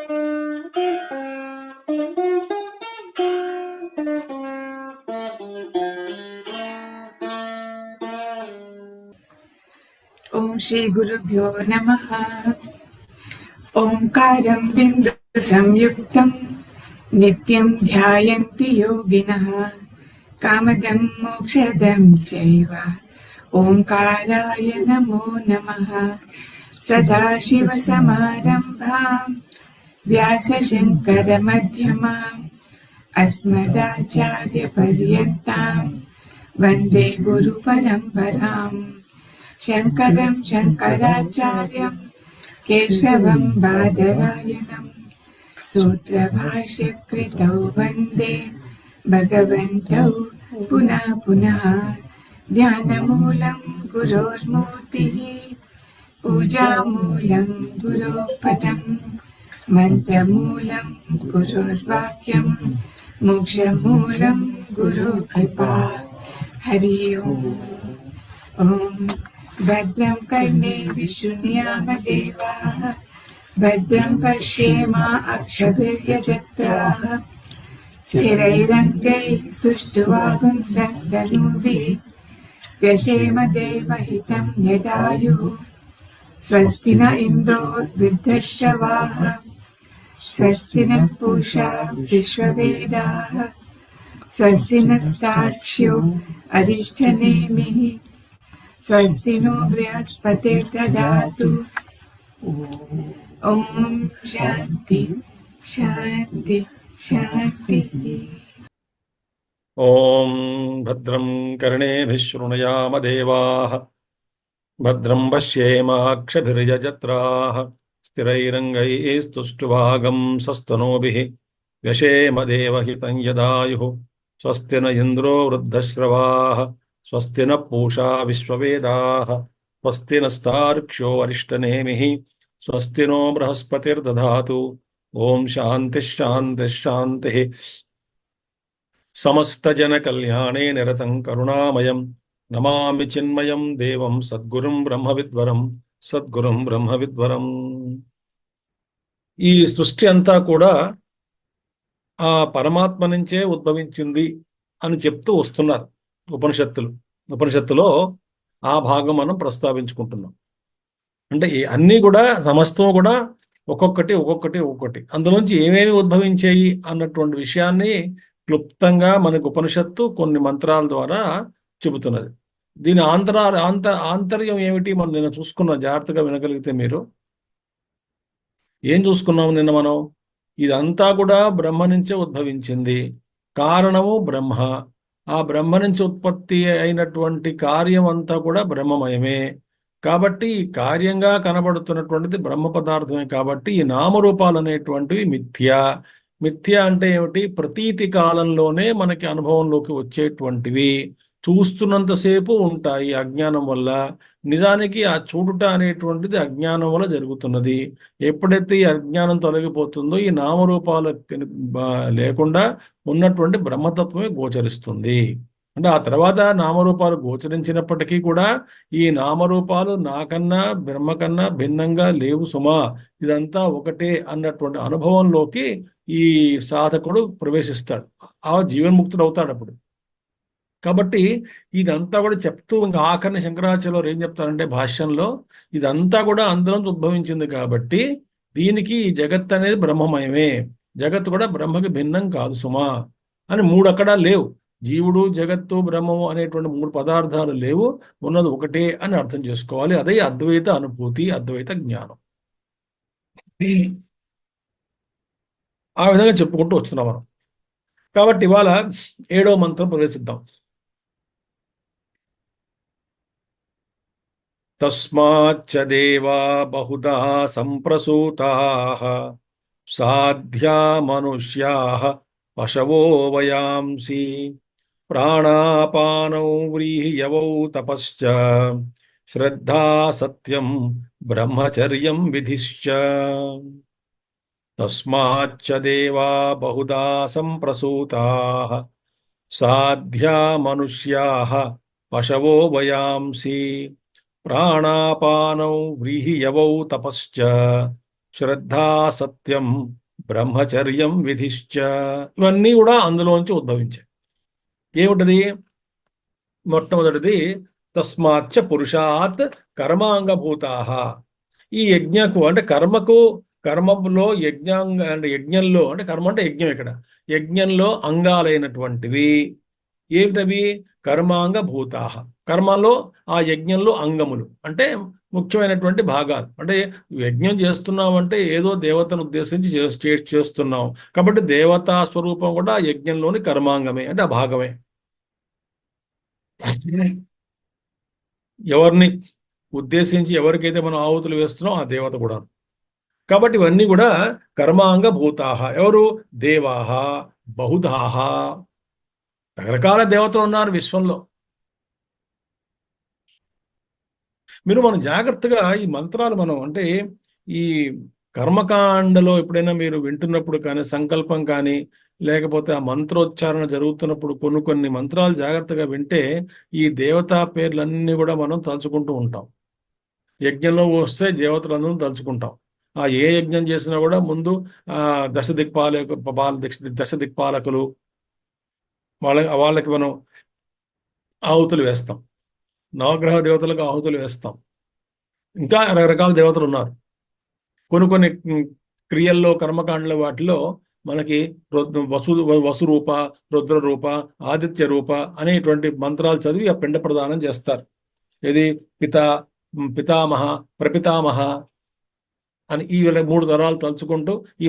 ఓం శ్రీ గురుభ్యో నమః. ఓంకారం బిందు సంయుక్తం నిత్యం ధ్యాయంతి యోగినః కామదం మోక్షదం చైవ ఓంకారాయ నమో నమః. సదాశివసమారంభాం వ్యాసశంకరమధ్యమాం అస్మదాచార్యపర్యంతాం వందే గురుపరంపరాం. శంకరం శంకరాచార్యం కేశవం బాదరాయణం సూత్రభాష్యకృతౌ వందే భగవంతౌ పునః పునః. ధ్యానమూలం గురోర్మూర్తిః పూజామూలం గురోః పదం మంత్రమూలం గురోర్వాక్యం మోక్షమూలం గురోః కృపా. హరి ఓం. ఓం భద్రం కర్ణేభిः శృణుయామదేవాः భద్రం పశ్యేమ అక్షభిర్యజత్రాः స్థిరైరంగైः సుష్ఠువాగుంసస్తనూभिः व्यशेम देवहितं यदायुः. स्वस्ति न इन्द्रो वृद्धश्रवाः स्वस्ति नः पूषा विश्ववेदाः स्वस्ति नस्तार्क्ष्यो अरिष्ठनेमिः स्वस्ति नो बृहस्पतिर्दधातु. ॐ शान्ति शान्ति शान्तिः. ఓం భద్రం కర్ణేభిः శృణుయామ దేవాః భద్రం పశ్యేమాక్షభిర్యజత్రాः స్థిరైరంగైస్తుష్టువాగం సస్తనూభిः వ్యశేమ దేవహితం యదాయుः. స్వస్తి న ఇంద్రో వృద్ధశ్రవాः స్వస్తి న పూషా విశ్వవేదాः స్వస్తి నస్తార్క్ష్యో అరిష్టనేమిः స్వస్తి నో బృహస్పతిర్దధాతు. ఓం శాంతిః శాంతిః శాంతిః. సమస్తజన కళ్యాణే నిరతం కరుణామయం నమామి చిన్మయం దేవం సద్గురుం బ్రహ్మవిద్వరం సద్గురుం బ్రహ్మవిద్వరం. ఈ సృష్టి అంతా కూడా ఆ పరమాత్మ నుంచే ఉద్భవించింది అని చెప్తూ వస్తున్నారు ఉపనిషత్తులో ఆ భాగం మనం ప్రస్తావించుకుంటున్నాం. అంటే అన్నీ కూడా సమస్తం కూడా ఒక్కొక్కటి అందులోంచి ఏమేమి ఉద్భవించాయి అన్నటువంటి విషయాన్ని క్లుప్తంగా మనకు ఉపనిషత్తు కొన్ని మంత్రాల ద్వారా చెబుతున్నది. దీని ఆంతర్యం ఏమిటి మనం నిన్న చూసుకున్నాం. జాగ్రత్తగా వినగలిగితే మీరు ఏం చూసుకున్నాము నిన్న మనం? ఇదంతా కూడా బ్రహ్మ నుంచే ఉద్భవించింది, కారణము బ్రహ్మ. ఆ బ్రహ్మ నుంచి ఉత్పత్తి అయినటువంటి కార్యం అంతా కూడా బ్రహ్మమయమే. కాబట్టి కార్యంగా కనబడుతున్నటువంటిది బ్రహ్మ పదార్థమే. కాబట్టి ఈ నామరూపాలు అనేటువంటివి మిథ్య అంటే ఏమిటి? ప్రతీతి కాలంలోనే మనకి అనుభవంలోకి వచ్చేటువంటివి, చూస్తున్నంతసేపు ఉంటాయి అజ్ఞానం వల్ల. నిజానికి ఆ చూడుట అనేటువంటిది అజ్ఞానం వల్ల జరుగుతున్నది. ఎప్పుడైతే ఈ అజ్ఞానం తొలగిపోతుందో ఈ నామరూపాలు లేకుండా ఉన్నటువంటి బ్రహ్మతత్వమే గోచరిస్తుంది. అంటే ఆ తర్వాత నామరూపాలు గోచరించినప్పటికీ కూడా ఈ నామరూపాలు నాకన్నా బ్రహ్మకన్నా భిన్నంగా లేవు సుమా, ఇదంతా ఒకటే అన్నటువంటి అనుభవంలోకి ఈ సాధకుడు ప్రవేశిస్తాడు, ఆ జీవన్ముక్తుడు అవుతాడు అప్పుడు. కాబట్టి ఇదంతా కూడా చెప్తూ ఇంకా ఆఖరిని శంకరాచార్యులు ఏం చెప్తారంటే భాష్యంలో, ఇదంతా కూడా అందులోంచి ఉద్భవించింది కాబట్టి దీనికి ఈ జగత్ అనేది బ్రహ్మమయమే, జగత్తు కూడా బ్రహ్మకి భిన్నం కాదు సుమా అని మూడు అక్కడ లేవు. జీవుడు, జగత్తు, బ్రహ్మము అనేటువంటి మూడు పదార్థాలు లేవు, ఉన్నది ఒకటే అని అర్థం చేసుకోవాలి. అదే అద్వైత అనుభూతి, అద్వైత జ్ఞానం. ఆ విధంగా చెప్పుకుంటూ వస్తున్నాం మనం. కాబట్టి ఇవాళ 7వ మంత్రం ప్రవేశిద్దాం. తస్మాచ్చ దేవా బహుదా సంప్రసూతాః సాధ్యా మనుష్యాః పశవో వయాంసి ప్రాణాపానౌ వ్రీహయవౌ తపశ్చ శ్రద్ధా సత్యం బ్రహ్మచర్యం విధిశ్చ. తస్మాచ్చ దేవా బహుదా సంప్రసూతాః సాధ్యా మనుష్యాః పశవో వయాంసి ప్రాణాపానౌ వ్రీహయవౌ తపశ్చ శ్రద్ధా సత్యం బ్రహ్మచర్యం విధిశ్చ. ఇవన్నీ కూడా అందులోంచి ఉద్భవించాయి. ఏమిటది? మొట్టమొదటిది తస్మాచ్చ పురుషాత్ కర్మాంగభూతాః. ఈ యజ్ఞకు అంటే కర్మకు, కర్మలో యజ్ఞాంగ అంటే యజ్ఞంలో అంటే కర్మ అంటే యజ్ఞం, ఇక్కడ యజ్ఞంలో అంగాలైనటువంటివి ఏమిటవి? కర్మాంగ భూతాః. కర్మలో ఆ యజ్ఞంలో అంగములు అంటే ముఖ్యమైనటువంటి భాగాలు. అంటే యజ్ఞం చేస్తున్నామంటే ఏదో దేవతను ఉద్దేశించి చేస్తున్నాం కాబట్టి దేవతా స్వరూపం కూడా ఆ యజ్ఞంలోని కర్మాంగమే, అంటే ఆ భాగమే. ఎవరిని ఉద్దేశించి ఎవరికైతే మనం ఆహుతులు వేస్తున్నాం ఆ దేవత కూడా. కాబట్టి ఇవన్నీ కూడా కర్మాంగ భూతాహ. ఎవరు? దేవాహ, బహుధాహ. రకరకాల దేవతలు ఉన్నారు విశ్వంలో. మనం జాగ్రత్తగా ఈ మంత్రాలు అంటే ఈ కర్మకాండలో ఎప్పుడైనా మీరు వింటున్నప్పుడు కానీ, సంకల్పం కానీ, లేకపోతే ఆ మంత్రోచ్చారణ జరుగుతున్నప్పుడు కొన్ని మంత్రాలు జాగ్రత్తగా వింటే ఈ దేవతా పేర్లన్నీ కూడా మనం తలుచుకుంటూ ఉంటాం. యజ్ఞంలో వస్తే దేవతలందరూ తలుచుకుంటాం. ఏ యజ్ఞం చేసినా కూడా ముందు దశ దిక్పాలకులు వాళ్ళకి మనం ఆహుతులు వేస్తాం. నవగ్రహ దేవతలకు ఆహుతులు వేస్తాం. ఇంకా రకరకాల దేవతలు ఉన్నారు. కొన్ని క్రియల్లో, కర్మకాండల వాటిలో మనకి వసురూప, రుద్రరూప, ఆదిత్య రూప అనేటువంటి మంత్రాలు చదివి ఆ పిండ ప్రదానం చేస్తారు. ఇది పితామహ, ప్రపితామహ అని ఈ 3 తరాలు తలుచుకుంటూ ఈ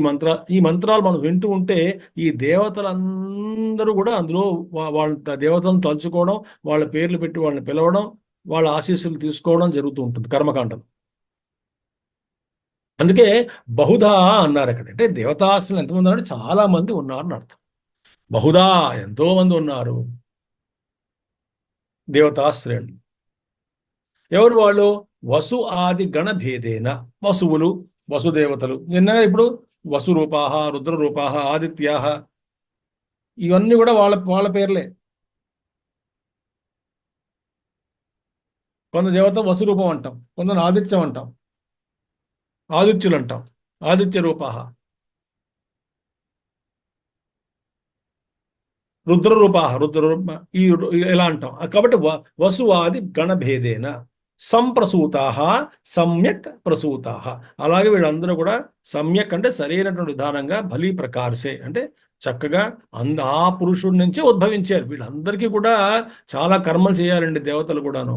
మంత్రాలు మనం వింటూ ఉంటే ఈ దేవతలందరూ కూడా అందులో వాళ్ళ దేవతలను తలుచుకోవడం, వాళ్ళ పేర్లు పెట్టి వాళ్ళని పిలవడం, వాళ్ళ ఆశీస్సులు తీసుకోవడం జరుగుతూ ఉంటుంది కర్మకాండలు. అందుకే బహుధా అన్నారు అక్కడ. అంటే దేవతాశ్రులు ఎంతమంది ఉన్నారంటే చాలా మంది ఉన్నారని అర్థం. బహుధా ఎంతో మంది ఉన్నారు దేవతాశ్రేణులు. ఎవరు వాళ్ళు? వసు ఆది గణ భేదేన. వసువులు, వసుదేవతలు. ఇప్పుడు వసురూపాహ, రుద్రరూపాహ, ఆదిత్యాహ ఇవన్నీ కూడా వాళ్ళ వాళ్ళ పేర్లే. కొంత దేవత వసురూపం అంటాం, కొంత ఆదిత్యం అంటాం, ఆదిత్యులు అంటాం, ఆదిత్య రూపాహ, రుద్రరూపాహ, ఇలా అంటాం. కాబట్టి వసువాది గణభేదేన సంప్రసూతాహ సమ్యక్ ప్రసూతాహ. అలాగే వీళ్ళందరూ కూడా సమ్యక్ అంటే సరైనటువంటి విధానంగా, బలి ప్రకార్సే అంటే చక్కగా ఆ పురుషుడి నుంచి ఉద్భవించారు. వీళ్ళందరికీ కూడా చాలా కర్మలు చేయాలండి దేవతలు కూడాను.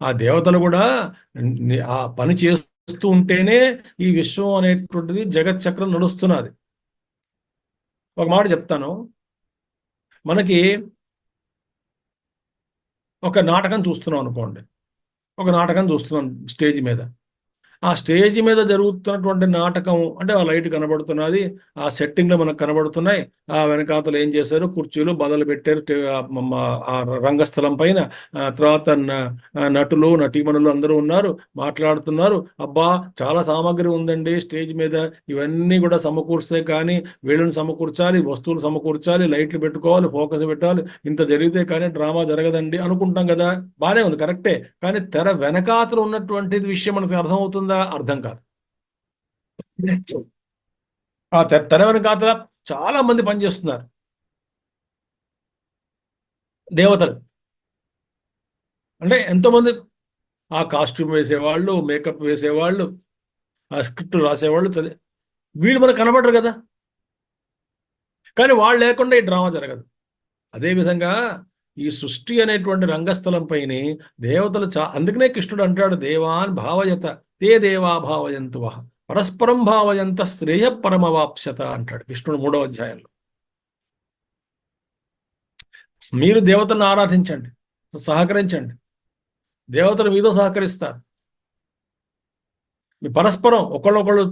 ఆ దేవతలు కూడా ఆ పని చేస్తూ ఉంటేనే ఈ విశ్వం అనేటువంటిది జగచ్చక్రం నడుస్తున్నది. ఒక మాట చెప్తాను. మనకి ఒక నాటకం చూస్తున్నాం అనుకోండి. ఒక నాటకం చూస్తున్నాం స్టేజ్ మీద. ఆ స్టేజ్ మీద జరుగుతున్నటువంటి నాటకం అంటే ఆ లైట్ కనబడుతున్నది, ఆ సెట్టింగ్లు మనకు కనబడుతున్నాయి. ఆ వెనకాతలు ఏం చేశారు, కుర్చీలు బదలు పెట్టారు ఆ రంగస్థలం పైన. తర్వాత నటులు, నటీమణులు అందరూ ఉన్నారు, మాట్లాడుతున్నారు. అబ్బా చాలా సామాగ్రి ఉందండి స్టేజ్ మీద, ఇవన్నీ కూడా సమకూర్స్తే కానీ వీళ్ళని సమకూర్చాలి, వస్తువులు సమకూర్చాలి, లైట్లు పెట్టుకోవాలి, ఫోకస్ పెట్టాలి, ఇంత జరిగితే కానీ డ్రామా జరగదండి అనుకుంటాం కదా. బానే ఉంది, కరెక్టే. కానీ తెర వెనకాతలు ఉన్నటువంటి విషయం మనకు అర్థమవుతుందా? అర్థం కాదు. ఆ తెర వెనకాతల చాలా మంది పనిచేస్తున్నారు దేవతలు. అంటే ఎంతోమంది ఆ కాస్ట్యూమ్ వేసేవాళ్ళు, మేకప్ వేసేవాళ్ళు, ఆ స్క్రిప్ట్ రాసేవాళ్ళు, వీళ్ళు మనకు కనబడరు కదా. కానీ వాళ్ళు లేకుండా ఈ డ్రామా జరగదు. అదేవిధంగా ఈ సృష్టి అనేటువంటి రంగస్థలం పైన దేవతలు అందుకనే కృష్ణుడు అంటాడు, దేవాన్ భావయత తే దేవా భావయంతు వహ పరస్పరం భావయంత శ్రేయ పరమవాప్స్యత అంటాడు కృష్ణుడు 3వ అధ్యాయంలో. మీరు దేవతలను ఆరాధించండి, సహకరించండి, దేవతలు మీతో సహకరిస్తారు. మీ పరస్పరం ఒకళ్ళొకళ్ళు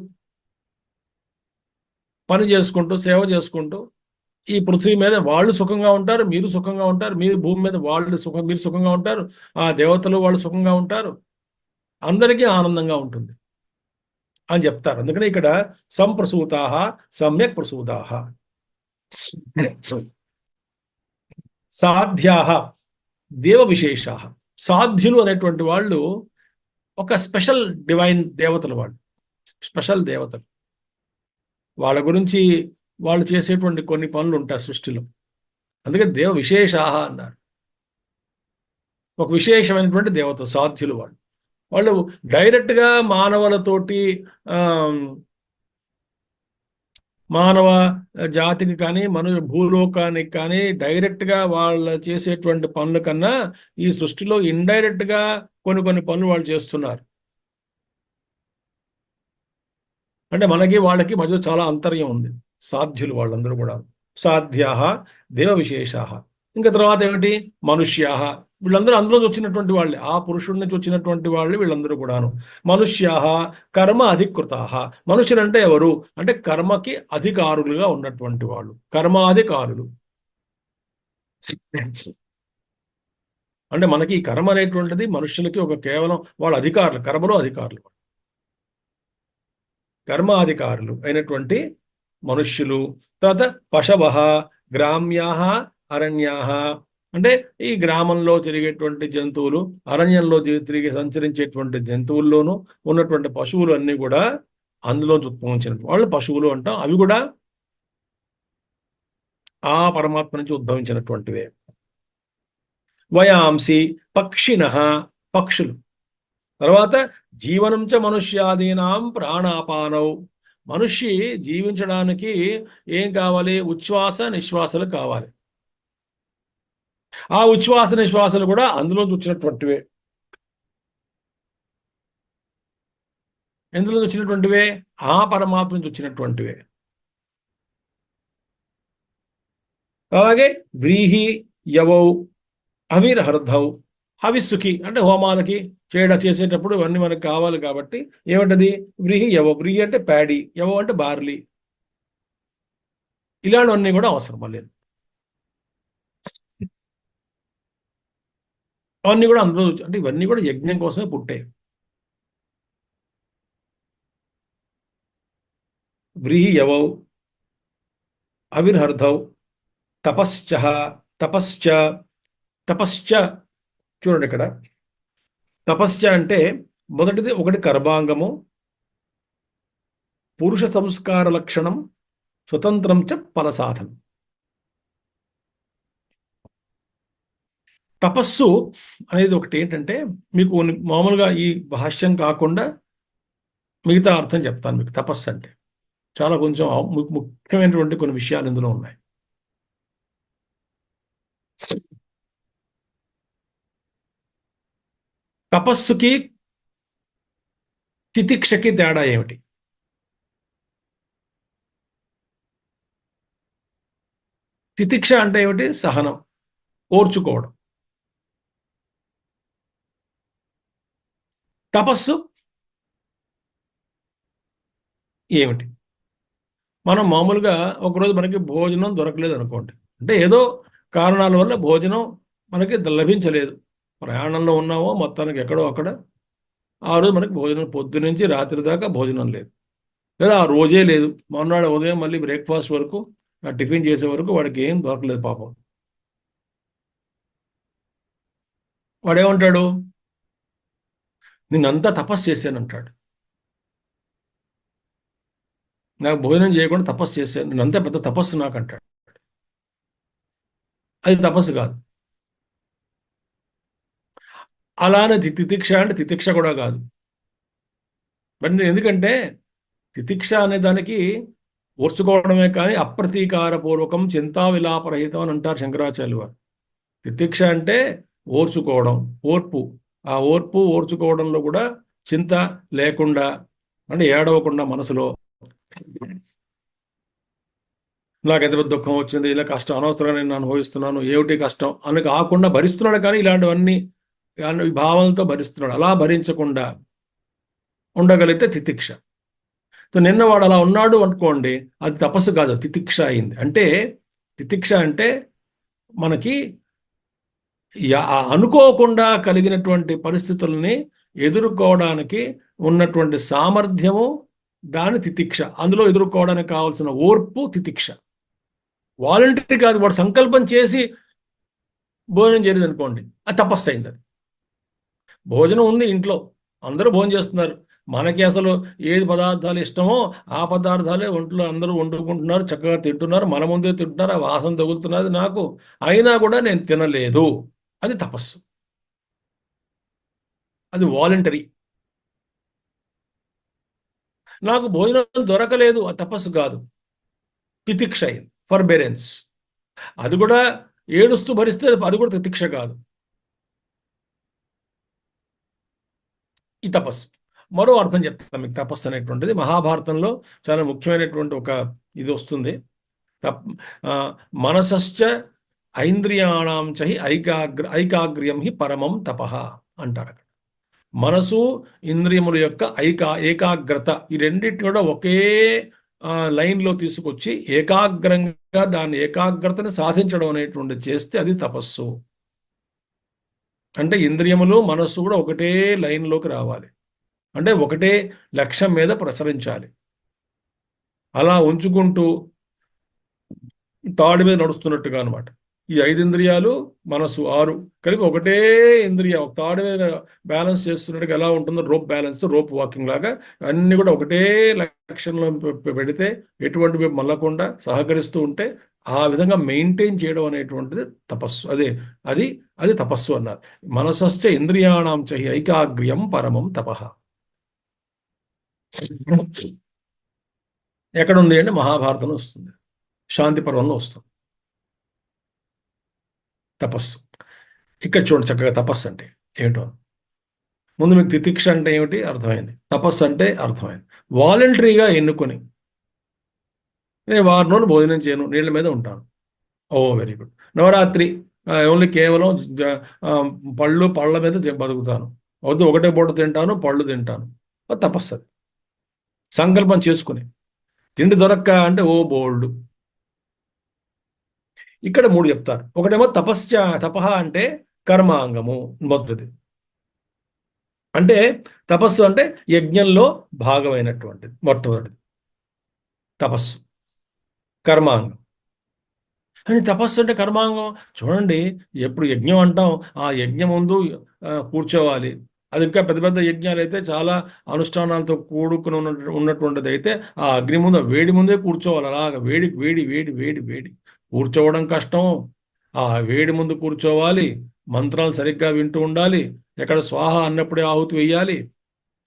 పని చేసుకుంటూ, సేవ చేసుకుంటూ ఈ పృథ్వీ మీద వాళ్ళు సుఖంగా ఉంటారు, మీరు సుఖంగా ఉంటారు. మీరు భూమి మీద మీరు సుఖంగా ఉంటారు, ఆ దేవతలు వాళ్ళు సుఖంగా ఉంటారు, అందరికీ ఆనందంగా ఉంటుంది అని చెప్తారు. అందుకని ఇక్కడ సంప్రసూతాహ సమ్యక్ ప్రసూతాహ. సాధ్యాహ దేవ విశేషాహ. సాధ్యులు అనేటువంటి వాళ్ళు ఒక స్పెషల్ డివైన్ దేవతలు, వాళ్ళు స్పెషల్ దేవతలు. వాళ్ళ గురించి వాళ్ళు చేసేటువంటి కొన్ని పనులు ఉంటాయి సృష్టిలో. అందుకే దేవ విశేషాహ అన్నారు. ఒక విశేషమైనటువంటి దేవత, సాధ్యులు వాళ్ళు. వాళ్ళు డైరెక్ట్గా మానవులతోటి మానవ జాతికి కానీ భూలోకానికి కానీ డైరెక్ట్గా వాళ్ళు చేసేటువంటి పనుల కన్నా ఈ సృష్టిలో ఇండైరెక్ట్గా కొన్ని పనులు వాళ్ళు చేస్తున్నారు. అంటే మనకి వాళ్ళకి మధ్య చాలా అంతర్యం ఉంది. సాధ్యులు వాళ్ళందరూ కూడా. సాధ్యాహ దేవ విశేషాహ. ఇంకా తర్వాత ఏమిటి? మనుష్యాహ. వీళ్ళందరూ అందులో వచ్చినటువంటి వాళ్ళే, ఆ పురుషుడి నుంచి వచ్చినటువంటి వాళ్ళు వీళ్ళందరూ కూడాను. మనుష్యాహ కర్మ అధికృతాహ. మనుషులంటే ఎవరు అంటే కర్మకి అధికారులుగా ఉన్నటువంటి వాళ్ళు, కర్మాధికారులు. అంటే మనకి ఈ కర్మ అనేటువంటిది మనుషులకి ఒక కేవలం వాళ్ళ అధికారులు, కర్మలో అధికారులు, కర్మాధికారులు అయినటువంటి మనుష్యులు. తర్వాత పశవః గ్రామ్యాః అరణ్యాః. అంటే ఈ గ్రామంలో తిరిగేటువంటి జంతువులు, అరణ్యంలో తిరిగి సంచరించేటువంటి జంతువుల్లోనూ ఉన్నటువంటి పశువులు అన్నీ కూడా అందులో ఉద్భవించిన వాళ్ళు పశువులు అంటాం. అవి కూడా ఆ పరమాత్మ నుంచి ఉద్భవించినటువంటివే. వయాంసి పక్షిణః. పక్షులు. తర్వాత జీవనం చ మనుష్యాదీనాం ప్రాణాపానౌ. మనిషి జీవించడానికి ఏం కావాలి? ఉచ్ఛ్వాస నిశ్వాసలు కావాలి. ఆ ఉచ్ఛ్వాస నిశ్వాసలు కూడా అందులో వచ్చినటువంటివే. ఎందులో వచ్చినటువంటివే? ఆ పరమాత్మ నుంచి వచ్చినటువంటివే. అలాగే వ్రీహి యవౌ అవిర్హర్ధౌ. హవిస్సుకి అంటే హోమాలకి చేసేటప్పుడు ఇవన్నీ మనకు కావాలి కాబట్టి ఏమిటది? వ్రీహి యవ. వ్రీహి అంటే ప్యాడీ, యవ అంటే బార్లీ. ఇలాంటివన్నీ కూడా అవసరం. మళ్ళీ అవన్నీ కూడా అందులో అంటే ఇవన్నీ కూడా యజ్ఞం కోసమే పుట్టాయి. వ్రీహి యవౌ అవిర్హర్ధౌ తపశ్చ. తపశ్చ. తపశ్చ చూడండి ఇక్కడ. తపశ్చ అంటే మొదటిది ఒకటి కర్మాంగము, పురుష సంస్కార లక్షణం, స్వతంత్రం చ ఫలసాధనం. తపస్సు అనేది ఒకటి ఏంటంటే మీకు మామూలుగా ఈ భాష్యం కాకుండా మిగతా అర్థం చెప్తాను మీకు. తపస్సు అంటే చాలా కొంచెం ముఖ్యమైనటువంటి కొన్ని విషయాలు ఇందులో ఉన్నాయి. తపస్సుకి తితిక్షకి తేడా ఏమిటి? తితిక్ష అంటే ఏమిటి? సహనం, ఓర్చుకోవడం. తపస్సు ఏమిటి? మనం మామూలుగా ఒకరోజు మనకి భోజనం దొరకలేదు అనుకోండి, అంటే ఏదో కారణాల వల్ల భోజనం మనకి లభించలేదు, ప్రయాణంలో ఉన్నామో మొత్తానికి ఎక్కడో అక్కడ, ఆ రోజు మనకి భోజనం పొద్దు నుంచి రాత్రి దాకా భోజనం లేదు, లేదా ఆ రోజే లేదు, మొన్ననాడు ఉదయం మళ్ళీ బ్రేక్ఫాస్ట్ వరకు టిఫిన్ చేసే వరకు వాడికి ఏం దొరకలేదు పాపం. వాడేమంటాడు? నిన్నంతా తపస్సు చేశానంటాడు. నాకు భోజనం చేయకుండా తపస్సు చేశాను, నిన్నంతా పెద్ద తపస్సు నాకు అంటాడు. అది తపస్సు కాదు. అలానే తితిక్ష అంటే తితిక్ష కూడా కాదు. మరి ఎందుకంటే తితిక్ష అనే దానికి ఓర్చుకోవడమే కానీ అప్రతీకారపూర్వకం చింతా విలాపరహితం అని అంటారు శంకరాచార్యులు వారు. తితిక్ష అంటే ఓర్చుకోవడం, ఓర్పు. ఆ ఓర్చుకోవడంలో కూడా చింత లేకుండా, అంటే ఏడవకుండా మనసులో నాకు ఎంత పెద్ద దుఃఖం వచ్చింది, ఇలా కష్టం అనవసరంగా నేను అనుభవిస్తున్నాను, ఏమిటి కష్టం అని కాకుండా భరిస్తున్నాడు. కానీ ఇలాంటివన్నీ భావనలతో భరిస్తున్నాడు. అలా భరించకుండా ఉండగలిగితే తితిక్ష. నిన్న వాడు అలా ఉన్నాడు అనుకోండి, అది తపస్సు కాదు, తితిక్ష అయింది. అంటే తితిక్ష అంటే మనకి అనుకోకుండా కలిగినటువంటి పరిస్థితుల్ని ఎదుర్కోవడానికి ఉన్నటువంటి సామర్థ్యము, దాని తితిక్ష. అందులో ఎదుర్కోవడానికి కావాల్సిన ఓర్పు తితిక్ష. వాలంటరీ కాదు, వాడు సంకల్పం చేసి భోజనం చేయలేదు అనుకోండి, అది తపస్సు అయింది. అది భోజనం ఉంది ఇంట్లో, అందరూ భోజనం చేస్తున్నారు. మనకి అసలు ఏది పదార్థాలు ఇష్టమో ఆ పదార్థాలే ఒంట్లో అందరూ వండుకుంటున్నారు, చక్కగా తింటున్నారు, మన ముందే తింటున్నారు, ఆ వాసన తగులుతున్నది నాకు, అయినా కూడా నేను తినలేదు. అది తపస్సు. అది వాలంటరీ. నాకు భోజనం దొరకలేదు, అది తపస్సు కాదు, తితిక్ష, ఫర్బెరెన్స్. అది కూడా ఏడుస్తూ భరిస్తే అది కూడా తితిక్ష కాదు, ఈ తపస్సు. మరో అర్థం చెప్తాను మీకు. తపస్సు అనేటువంటిది మహాభారతంలో చాలా ముఖ్యమైనటువంటి ఒక ఇది వస్తుంది. తప్ ఆ, మనసశ్చ ఐంద్రియాణం చహి ఐకాగ్ర్యం హి పరమం తపః అంటారు అక్కడ. మనసు, ఇంద్రియముల యొక్క ఏకాగ్రత, ఈ రెండింటిని కూడా ఒకే లైన్లో తీసుకొచ్చి ఏకాగ్రంగా దాని ఏకాగ్రతని సాధించడం అనేటువంటి చేస్తే అది తపస్సు. అంటే ఇంద్రియములు, మనస్సు కూడా ఒకటే లైన్లోకి రావాలి. అంటే ఒకటే లక్ష్యం మీద ప్రసరించాలి. అలా ఉంచుకుంటూ తాడు మీద నడుస్తున్నట్టుగా అనమాట. ఈ 5 ఇంద్రియాలు, మనసు 6 కలిపి ఒకటే ఇంద్రియ, ఒక తాడు మీద బ్యాలెన్స్ చేస్తున్నట్టుగా ఎలా ఉంటుందో రోప్ బ్యాలెన్స్, రోప్ వాకింగ్ లాగా అన్ని కూడా ఒకటే లక్ష్యంలో పెడితే ఎటువంటి వైపు మళ్ళకుండా సహకరిస్తూ ఉంటే ఆ విధంగా మెయింటైన్ చేయడం అనేటువంటిది తపస్సు. అది అది తపస్సు అన్నారు. మనసశ్చ ఇంద్రియాణం చహి ఐకాగ్ర్యం పరమం తపః. ఎక్కడుంది అంటే మహాభారతంలో వస్తుంది, శాంతి పర్వంలో వస్తుంది తపస్సు. ఇక్కడ చూడండి చక్కగా తపస్సు అంటే ఏమిటో. ముందు మీకు తితిక్ష అంటే ఏమిటి అర్థమైంది, తపస్సు అంటే అర్థమైంది. వాలంటరీగా ఎన్నుకొని నేను వారం రోజులు భోజనం చేయను, నీళ్ళ మీద ఉంటాను. ఓ వెరీ గుడ్. నవరాత్రి ఓన్లీ కేవలం ఆ, పళ్ళ మీద బతుకుతాను. వద్దు, ఒకటే పూట తింటాను, పళ్ళు తింటాను. అది తపస్సు. అది సంకల్పం చేసుకుని. తిండి దొరక్క అంటే ఓ బోల్డ్. ఇక్కడ 3 చెప్తారు. ఒకటేమో తపః అంటే కర్మాంగము, మొదటిది. అంటే తపస్సు అంటే యజ్ఞంలో భాగమైనటువంటిది, మొట్టమొదటిది తపస్సు, కర్మాంగం. అని తపస్సు అంటే కర్మాంగం. చూడండి, ఎప్పుడు యజ్ఞం అంటాం, ఆ యజ్ఞం ముందు కూర్చోవాలి. అది ఇంకా పెద్ద పెద్ద యజ్ఞాలు అయితే చాలా అనుష్ఠానాలతో కూడుకుని ఉన్నటువంటిది అయితే ఆ అగ్ని ముందు, వేడి ముందే కూర్చోవాలి. అలాగ వేడి వేడి వేడి వేడి వేడి కూర్చోవడం కష్టం. ఆ వేడి ముందు కూర్చోవాలి, మంత్రాలు సరిగ్గా వింటూ ఉండాలి. ఎక్కడ స్వాహ అన్నప్పుడే ఆహుతి వేయాలి.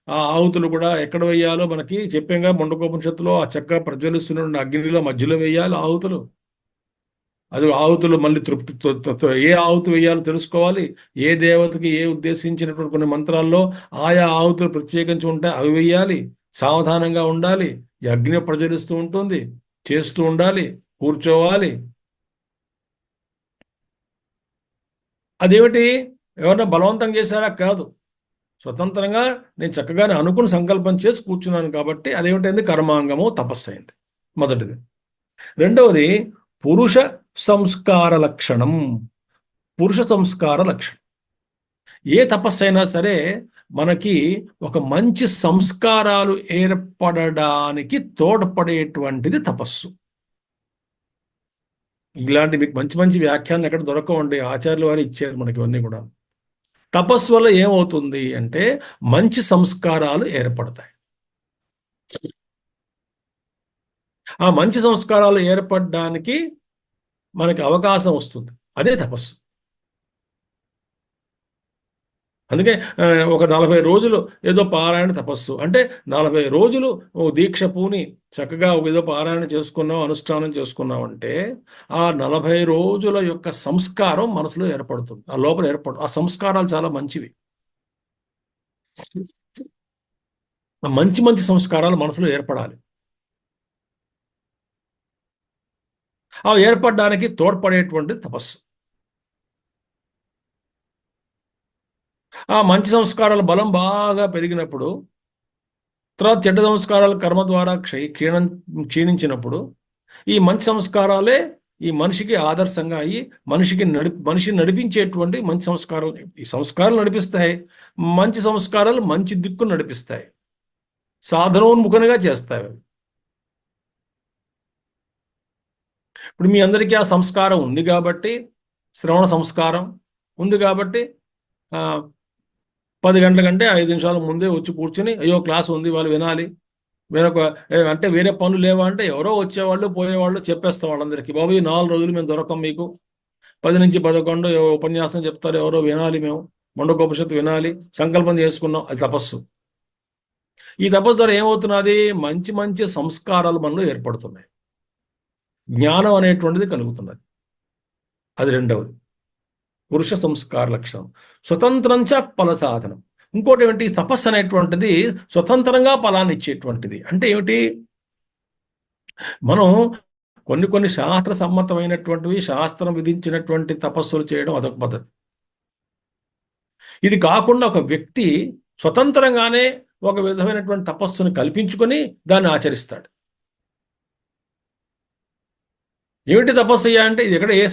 ఆ ఆహుతులు కూడా ఎక్కడ వేయాలో మనకి చెప్పాంగా ముండకోపనిషత్తులో, ఆ చక్కగా ప్రజ్వలిస్తున్న అగ్నిలో మధ్యలో వేయాలి ఆహుతులు. అది ఆహుతులు మళ్ళీ ఏ ఆహుతి వేయాలో తెలుసుకోవాలి. ఏ దేవతకి ఏ ఉద్దేశించినటువంటి కొన్ని మంత్రాల్లో ఆయా ఆహుతులు ప్రత్యేకించి ఉంటాయి, అవి వేయాలి. సావధానంగా ఉండాలి. ఈ అగ్ని ప్రజ్వలిస్తూ ఉంటుంది, చేస్తూ ఉండాలి, కూర్చోవాలి. అదేమిటి, ఎవరన్నా బలవంతం చేశారా? కాదు. స్వతంత్రంగా నేను చక్కగానే అనుకుని సంకల్పం చేసి కూర్చున్నాను కాబట్టి అదేమిటైంది, కర్మాంగము, తపస్సు అయింది మొదటిది. రెండవది పురుష సంస్కార లక్షణం. పురుష సంస్కార లక్షణం. ఏ తపస్సు అయినా సరే మనకి ఒక మంచి సంస్కారాలు ఏర్పడడానికి తోడ్పడేటువంటిది తపస్సు. ఇలాంటి మీకు మంచి మంచి వ్యాఖ్యానాలు ఎక్కడ దొరకవండి, ఆచార్యుల వారు ఇచ్చారు మనకి ఇవన్నీ కూడా. తపస్సు వల్ల ఏమవుతుంది అంటే మంచి సంస్కారాలు ఏర్పడతాయి. ఆ మంచి సంస్కారాలు ఏర్పడడానికి మనకి అవకాశం వస్తుంది, అదే తపస్సు. అందుకే ఒక 40 రోజులు ఏదో పారాయణ తపస్సు అంటే 40 రోజులు ఓ దీక్ష పూని చక్కగా ఏదో పారాయణ చేసుకున్నాం, అనుష్ఠానం చేసుకున్నాం అంటే ఆ 40 రోజుల యొక్క సంస్కారం మనసులో ఏర్పడుతుంది, ఆ లోపల ఆ సంస్కారాలు చాలా మంచివి. మంచి మంచి సంస్కారాలు మనసులో ఏర్పడాలి. ఆ ఏర్పడడానికి తోడ్పడేటువంటి తపస్సు. ఆ మంచి సంస్కారాల బలం బాగా పెరిగినప్పుడు, తర్వాత చెడ్డ సంస్కారాలు కర్మ ద్వారా క్షీణించినప్పుడు ఈ మంచి సంస్కారాలే ఈ మనిషికి ఆదర్శంగా అయ్యి మనిషిని నడిపించేటువంటి మంచి సంస్కారాలు. ఈ సంస్కారాలు నడిపిస్తాయి, మంచి సంస్కారాలు మంచి దిక్కు నడిపిస్తాయి, సాధనోన్ముఖంగా చేస్తాయి. ఇప్పుడు మీ అందరికీ ఆ సంస్కారం ఉంది కాబట్టి, శ్రవణ సంస్కారం ఉంది కాబట్టి 10 గంటల కంటే 5 నిమిషాల ముందే వచ్చి కూర్చుని అయ్యో క్లాస్ ఉంది వాళ్ళు వినాలి, వేరొక అంటే వేరే పనులు లేవా అంటే ఎవరో వచ్చేవాళ్ళు పోయేవాళ్ళు చెప్పేస్తాం వాళ్ళందరికీ, బాబు ఈ 4 రోజులు మేము దొరకం మీకు, 10 నుంచి 11 ఉపన్యాసం చెప్తారు, ఎవరో వినాలి, మేము ముండకోపనిషత్తు వినాలి, సంకల్పం చేసుకున్నాం. అది తపస్సు. ఈ తపస్సు ద్వారా ఏమవుతున్నది? మంచి మంచి సంస్కారాలు మనలో ఏర్పడుతున్నాయి, జ్ఞానం అనేటువంటిది కలుగుతున్నది. అది రెండవది పురుష సంస్కార లక్షణం. స్వతంత్రంచ ఫల సాధనం. ఇంకోటి ఏమిటి? తపస్సు అనేటువంటిది స్వతంత్రంగా ఫలాన్ని ఇచ్చేటువంటిది. అంటే ఏమిటి? మనం కొన్ని శాస్త్ర సమ్మతమైనటువంటివి, శాస్త్రం విధించినటువంటి తపస్సులు చేయడం అదొక పద్ధతి. ఇది కాకుండా ఒక వ్యక్తి స్వతంత్రంగానే ఒక విధమైనటువంటి తపస్సును కల్పించుకొని దాన్ని ఆచరిస్తాడు. ఏమిటి తపస్సు అంటే ఇది ఎక్కడ ఏ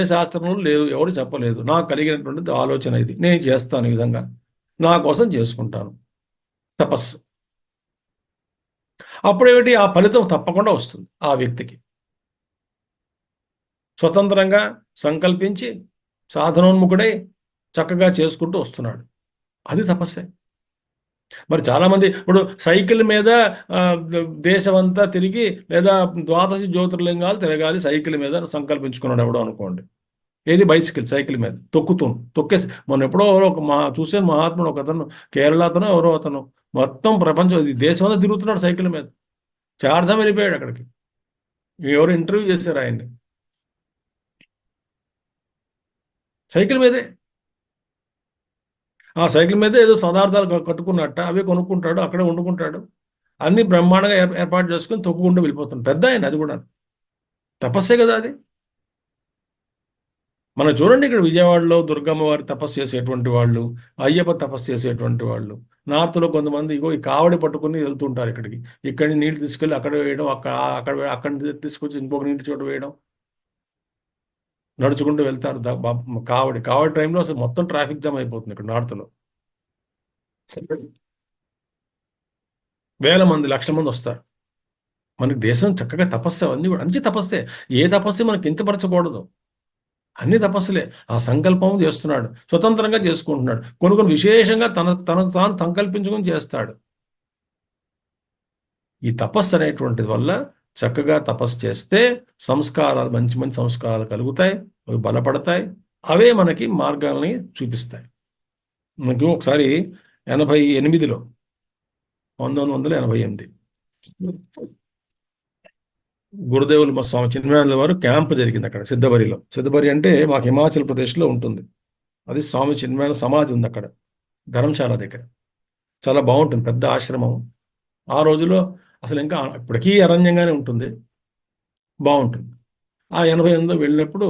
శాస్త్రంలో లేదు, ఎవరు చెప్పలేదు, నాకు కలిగినటువంటి ఆలోచన ఇది, నేను చేస్తాను, ఈ విధంగా నా కోసం చేసుకుంటాను తపస్సు. అప్పుడేమిటి? ఆ ఫలితం తప్పకుండా వస్తుంది ఆ వ్యక్తికి. స్వతంత్రంగా సంకల్పించి సాధనోన్ముఖుడై చక్కగా చేసుకుంటూ వస్తున్నాడు. అది తపస్సే. మరి చాలామంది ఇప్పుడు సైకిల్ మీద దేశమంతా తిరిగి, లేదా ద్వాదశ జ్యోతిర్లింగాలు తిరగాలి సైకిల్ మీద సంకల్పించుకున్నాడు ఎవడో అనుకోండి. ఏది? సైకిల్ మీద తొక్కేసి. మొన్న ఎప్పుడో ఎవరో చూసే మహాత్ముడు ఒక అతను, కేరళ అతను ఎవరో అతను, మొత్తం ప్రపంచం దేశం అంతా తిరుగుతున్నాడు సైకిల్ మీద. చార్ధాం వెళ్ళిపోయాడు అక్కడికి. ఎవరు ఇంటర్వ్యూ చేశారు ఆయన్ని. సైకిల్ మీదే. ఆ సైకిల్ మీద ఏదో పదార్థాలు కట్టుకున్నట్ట, అవే కొనుక్కుంటాడు, అక్కడే వండుకుంటాడు, అన్ని బ్రహ్మాండంగా ఏర్పాటు చేసుకుని తొక్కుకుంటూ వెళ్ళిపోతాడు. పెద్ద ఆయన, అది కూడా తపస్సే కదా అది. మనం చూడండి, ఇక్కడ విజయవాడలో దుర్గమ్మ వారి తపస్సు చేసేటువంటి వాళ్ళు, అయ్యప్ప తపస్సు చేసేటువంటి వాళ్ళు, నార్త్లో కొంతమంది ఇగో ఈ కావడి పట్టుకుని వెళ్తుంటారు ఇక్కడికి. ఇక్కడి నీళ్ళు తీసుకెళ్ళి అక్కడ వేయడం, అక్కడ తీసుకొచ్చి ఇంకొక నీటి చోట వేయడం, నడుచుకుంటూ వెళ్తారు. కావడి టైంలో అసలు మొత్తం ట్రాఫిక్ జామ్ అయిపోతుంది ఇక్కడ నార్త్లో. వేల మంది, లక్షల మంది వస్తారు. మనకి దేశం చక్కగా తపస్సు, అన్నీ కూడా మంచి తపస్సే. ఏ తపస్సు మనకి కించపరచకూడదు, అన్ని తపస్సులే. ఆ సంకల్పం చేస్తున్నాడు, స్వతంత్రంగా చేసుకుంటున్నాడు, కొన్ని విశేషంగా తనకు తాను సంకల్పించుకొని చేస్తాడు. ఈ తపస్సు అనేటువంటిది వల్ల చక్కగా తపస్సు చేస్తే సంస్కారాలు, మంచి మంచి సంస్కారాలు కలుగుతాయి, అవి బలపడతాయి, అవే మనకి మార్గాల్ని చూపిస్తాయి. మనకి ఒకసారి 1988లో 1988 గురుదేవులు మా స్వామి చిన్మయానంద వారు క్యాంప్ జరిగింది అక్కడ సిద్ధబరిలో. సిద్ధబరి అంటే మాకు హిమాచల్ ప్రదేశ్లో ఉంటుంది. అది స్వామి చిన్మయానంద సమాధి ఉంది అక్కడ, ధర్మశాల దగ్గర. చాలా బాగుంటుంది, పెద్ద ఆశ్రమం. ఆ రోజులో అసలు ఇంకా ఇప్పటికీ అరణ్యంగానే ఉంటుంది, బాగుంటుంది. ఆ 88లో వెళ్ళినప్పుడు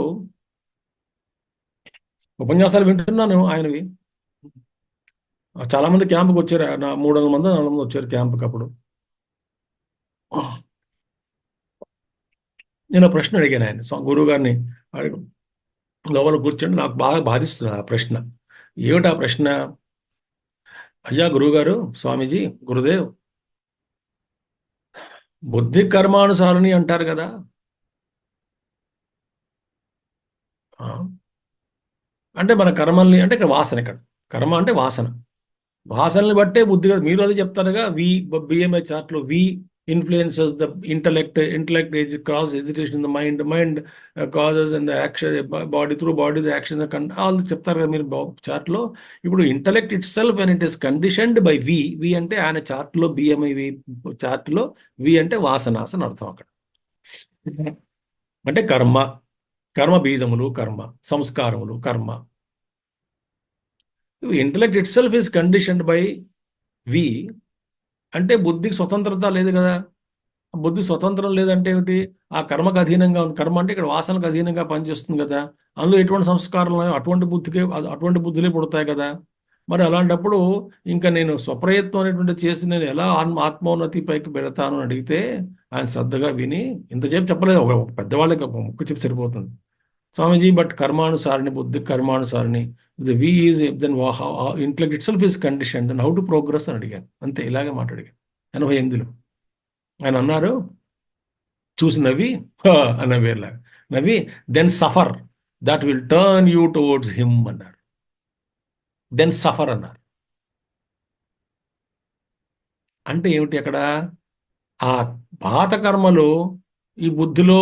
ఉపన్యాసాలు వింటున్నాను ఆయనవి. చాలామంది క్యాంపుకి వచ్చారు, 300 మంది 400 మంది వచ్చారు క్యాంపుకి. అప్పుడు నేను ప్రశ్న అడిగాను ఆయన, గురువు గారిని లోపల కూర్చొని. నాకు బాగా బాధిస్తుంది ఆ ప్రశ్న. ఏమిటా ప్రశ్న? అయ్యా గురువుగారు, స్వామీజీ, గురుదేవ్, బుద్ధి కర్మానుసారిణి అంటారు కదా, అంటే మన కర్మల్ని, అంటే ఇక్కడ వాసన, ఇక్కడ కర్మ అంటే వాసనని బట్టే బుద్ధి. మీరు అది చెప్తారుగా, బిఎంఐ చార్ట్లో వి influences the intellect is cause hesitation in the mind causes and the action, body through body the action, all చెప్తారు కదా మీరు చార్ట్లో. ఇప్పుడు intellect it self when it is conditioned by వి అంటే ఆయన చార్ట్లో, బిఎంఐ చార్ట్లో వి అంటే వాసనాసన అర్థం. అక్కడ అంటే కర్మ బీజములు, సంస్కారములు, intellect it self is conditioned by we అంటే బుద్ధికి స్వతంత్రత లేదు కదా. బుద్ధి స్వతంత్రం లేదంటే ఏమిటి? ఆ కర్మకు అధీనంగా ఉంది. కర్మ అంటే ఇక్కడ వాసనకు అధీనంగా పనిచేస్తుంది కదా. అందులో ఎటువంటి సంస్కారాలు అటువంటి బుద్ధులే పుడతాయి కదా. మరి అలాంటప్పుడు ఇంకా నేను స్వప్రయత్నం అనేటువంటి చేసి నేను ఎలా ఆత్మోన్నతి పైకి పెడతాను అని అడిగితే ఆయన శ్రద్ధగా విని, ఇంతసేపు చెప్పలేదు, ఒక పెద్దవాళ్ళకి ఒక ముక్కు చెప్పి సరిపోతుంది. స్వామీజీ, బట్ కర్మానుసారిని, బుద్ధి కర్మానుసారిని, we is then intellect it self is condition, then how to progress అని అడిగాను. అంతే, ఇలాగే మాట్లాడిగాను 88లో. ఆయన అన్నారు, చూసి నవ్వి అన్న వేర్లాగా నవ్వి, then suffer that will turn you towards him అన్నారు. దెన్ సఫర్ అన్నారు. అంటే ఏమిటి అక్కడ? ఆ పాత కర్మలు ఈ బుద్ధిలో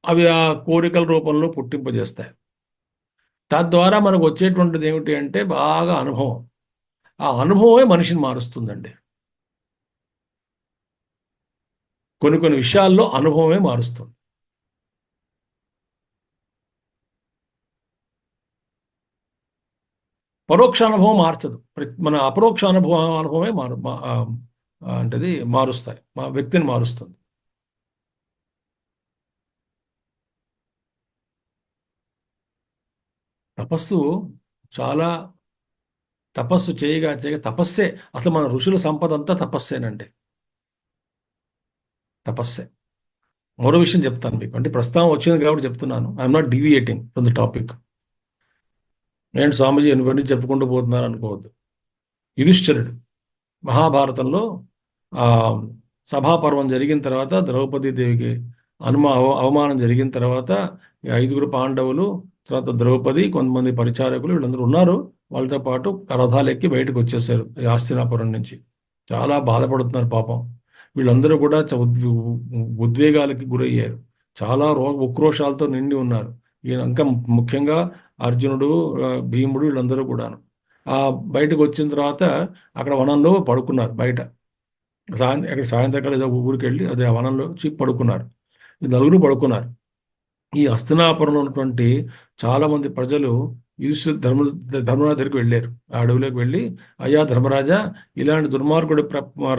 అవి ఆ కోరికల రూపంలో పుట్టింపజేస్తాయి. తద్వారా మనకు వచ్చేటువంటిది ఏమిటి అంటే బాగా అనుభవం. ఆ అనుభవమే మనిషిని మారుస్తుందండి. కొన్ని కొన్ని విషయాల్లో అనుభవమే మారుస్తుంది. పరోక్ష అనుభవం మార్చదు. మన అపరోక్ష అనుభవమే అంటది మారుస్తాయి. మా వ్యక్తిని మారుస్తుంది. తపస్సు చాలా తపస్సు చేయగా చేయగా తపస్సే అసలు మన ఋషుల సంపద అంతా తపస్సేనండి. తపస్సే. మరో విషయం చెప్తాను మీకు. అంటే ప్రస్తావన వచ్చింది కాబట్టి చెప్తున్నాను. I'm not deviating from the topic. నేను స్వామీజీ ఎన్ని చెప్పుకుంటూ పోతున్నారు అనుకోవద్దు. యుధిష్ఠిరుడు మహాభారతంలో ఆ సభాపర్వం జరిగిన తర్వాత ద్రౌపదీదేవికి అవమానం జరిగిన తర్వాత ఈ 5గురు పాండవులు, తర్వాత ద్రౌపది, కొంతమంది పరిచారకులు వీళ్ళందరూ ఉన్నారు. వాళ్ళతో పాటు రథాలు ఎక్కి బయటకు వచ్చేసారు ఈ హస్తినాపురం నుంచి. చాలా బాధపడుతున్నారు పాపం. వీళ్ళందరూ కూడా ఉద్వేగాలకి గురయ్యారు. చాలా ఉక్రోషాలతో నిండి ఉన్నారు. ఈయన ఇంకా ముఖ్యంగా అర్జునుడు, భీముడు వీళ్ళందరూ కూడాను. ఆ బయటకు వచ్చిన తర్వాత అక్కడ వనంలో పడుకున్నారు బయట. అక్కడ సాయంత్రకాలం ఏదో ఊరికి వెళ్ళి అదే ఆ వనంలో పడుకున్నారు. ఈ నలుగురు పడుకున్నారు. ఈ హస్తినాపురంలో ఉన్నటువంటి చాలా మంది ప్రజలు ధర్మరాజు దగ్గరికి వెళ్ళారు. ఆ అడవిలోకి వెళ్ళి, అయ్యా ధర్మరాజా, ఇలాంటి దుర్మార్గుడి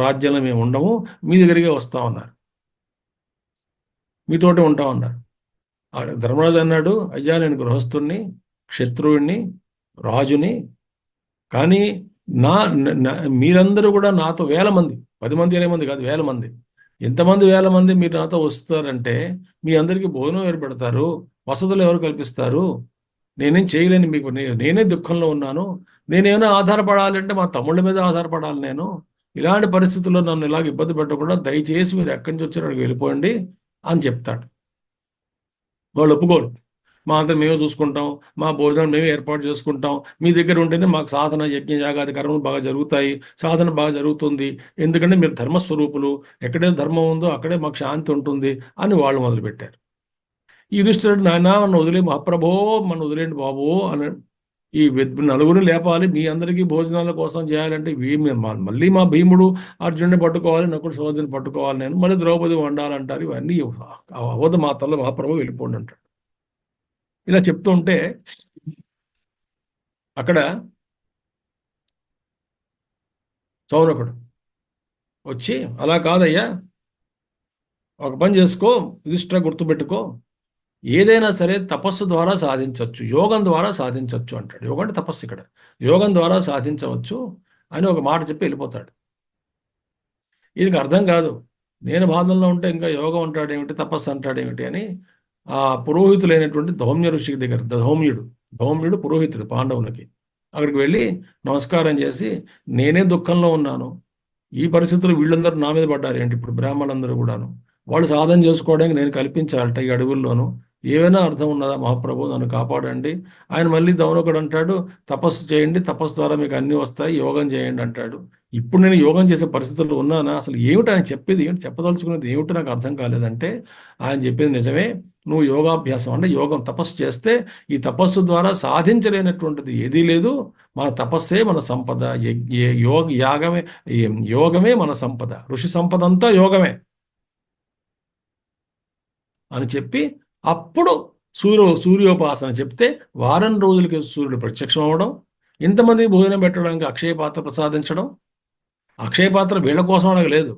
రాజ్యంలో మేము ఉండము, మీ దగ్గరికి వస్తా ఉన్నారు, మీతోటే ఉంటా ఉన్నారు. ధర్మరాజు అన్నాడు, అయ్యా నేను గృహస్థుణ్ణి, క్షత్రువుణ్ణి, రాజుని, కానీ నా మీరందరూ కూడా నాతో 1000 మంది, 10 మంది 20 మంది కాదు, 1000 మంది. ఎంతమంది 1000 మంది మీరు నాతో వస్తారంటే మీ అందరికీ భోజనం ఎవరు పెడతారు, వసతులు ఎవరు కల్పిస్తారు? నేనేం చేయలేను మీకు, నేనే దుఃఖంలో ఉన్నాను. నేనేమైనా ఆధారపడాలంటే మా తమ్ముళ్ళ మీద ఆధారపడాలి నేను. ఇలాంటి పరిస్థితుల్లో నన్ను ఇలాగ ఇబ్బంది పెట్టకుండా దయచేసి మీరు ఎక్కడి నుంచి వచ్చారో అక్కడికి వెళ్ళిపోండి అని చెప్తాడు. వాళ్ళు ఒప్పుకోరు. మా అంతా మేమే చూసుకుంటాం, మా భోజనం మేమే ఏర్పాటు చేసుకుంటాం, మీ దగ్గర ఉంటేనే మాకు సాధన, యజ్ఞ, యాగాది కర్మలు బాగా జరుగుతాయి, సాధన బాగా జరుగుతుంది, ఎందుకంటే మీరు ధర్మస్వరూపులు, ఎక్కడే ధర్మం ఉందో అక్కడే మాకు శాంతి ఉంటుంది అని వాళ్ళు మొదలుపెట్టారు. ఈ యుధిష్ఠిరుడు, నాయన నన్ను వదిలే మహాప్రభో, మన వదిలేండి బాబు అని, ఈ నలుగురు లేపాలి, మీ అందరికీ భోజనాల కోసం చేయాలంటే మళ్ళీ మా భీముడు అర్జునుడిని పట్టుకోవాలి, నకుడు సహోదరుని పట్టుకోవాలి, నేను మళ్ళీ ద్రౌపది వండాలంటారు. ఇవన్నీ అవధ మాతల్లో మహాప్రభు వెళ్ళిపోండి అంటాడు. ఇలా చెప్తూ ఉంటే అక్కడ సౌనకుడు వచ్చి, అలా కాదయ్యా, ఒక పని చేసుకో, యుధిష్ఠిర గుర్తుపెట్టుకో, ఏదైనా సరే తపస్సు ద్వారా సాధించవచ్చు, యోగం ద్వారా సాధించవచ్చు అంటాడు. యోగం అంటే తపస్సు. ఇక్కడ యోగం ద్వారా సాధించవచ్చు అని ఒక మాట చెప్పి వెళ్ళిపోతాడు. ఈయనకి అర్థం కాదు, నేను బాధల్లో ఉంటే ఇంకా యోగం అంటాడేమిటి, తపస్సు అంటాడేమిటి అని ఆ పురోహితులైనటువంటి ధౌమ్య ఋషికి దగ్గర, ధౌమ్యుడు పురోహితుడు పాండవులకి, అక్కడికి వెళ్ళి నమస్కారం చేసి, నేనే దుఃఖంలో ఉన్నాను, ఈ పరిస్థితులు వీళ్ళందరూ నా మీద పడ్డారు ఏంటి, ఇప్పుడు బ్రాహ్మణులందరూ కూడాను, వాళ్ళు సాధన చేసుకోవడానికి నేను కల్పించాలట ఈ అడవుల్లోనూ, ఏమైనా అర్థం ఉన్నదా మహాప్రభు, నన్ను కాపాడండి. ఆయన మళ్ళీ దౌనకుడు అంటాడు, తపస్సు చేయండి, తపస్సు ద్వారా మీకు అన్నీ వస్తాయి, యోగం చేయండి అంటాడు. ఇప్పుడు నేను యోగం చేసే పరిస్థితుల్లో ఉన్నానా? అసలు ఏమిటి ఆయన చెప్పేది, ఏమిటి చెప్పదలుచుకునేది ఏమిటి నాకు అర్థం కాలేదంటే, ఆయన చెప్పేది నిజమే, నువ్వు యోగాభ్యాసం అంటే యోగం తపస్సు చేస్తే, ఈ తపస్సు ద్వారా సాధించలేనటువంటిది ఏదీ లేదు, మన తపస్సే మన సంపద, యోగమే మన సంపద, ఋషి సంపద అంతా యోగమే అని చెప్పి, అప్పుడు సూర్యోపాసన చెప్తే వారం రోజులకి సూర్యుడు ప్రత్యక్షం అవ్వడం, ఇంతమంది భోజనం పెట్టడానికి అక్షయ పాత్ర ప్రసాదించడం. అక్షయ పాత్ర వీళ్ళ కోసం అడగలేదు,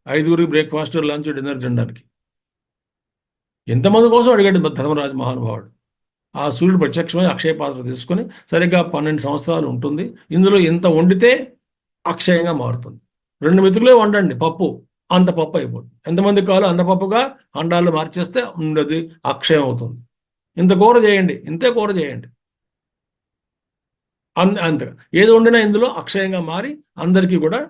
5గురికి బ్రేక్ఫాస్ట్, లంచ్, డిన్నర్ తినడానికి ఎంతమంది కోసం అడిగాడు ధర్మరాజు మహానుభావుడు. ఆ సూర్యుడు ప్రత్యక్షమై అక్షయ పాత్ర తీసుకొని సరిగ్గా 12 సంవత్సరాలు ఉంటుంది, ఇందులో ఎంత వండితే అక్షయంగా మారుతుంది. 2 మెతుకులే వండండి పప్పు, అంత పప్పు అయిపోతుంది. ఎంతమంది కావాలో అంత పప్పుగా అండాలు మార్చేస్తే ఉండదు, అక్షయం అవుతుంది. ఇంత కూర చేయండి, ఇంతే కూర చేయండి, అంతగా ఏది వండినా ఇందులో అక్షయంగా మారి అందరికీ కూడా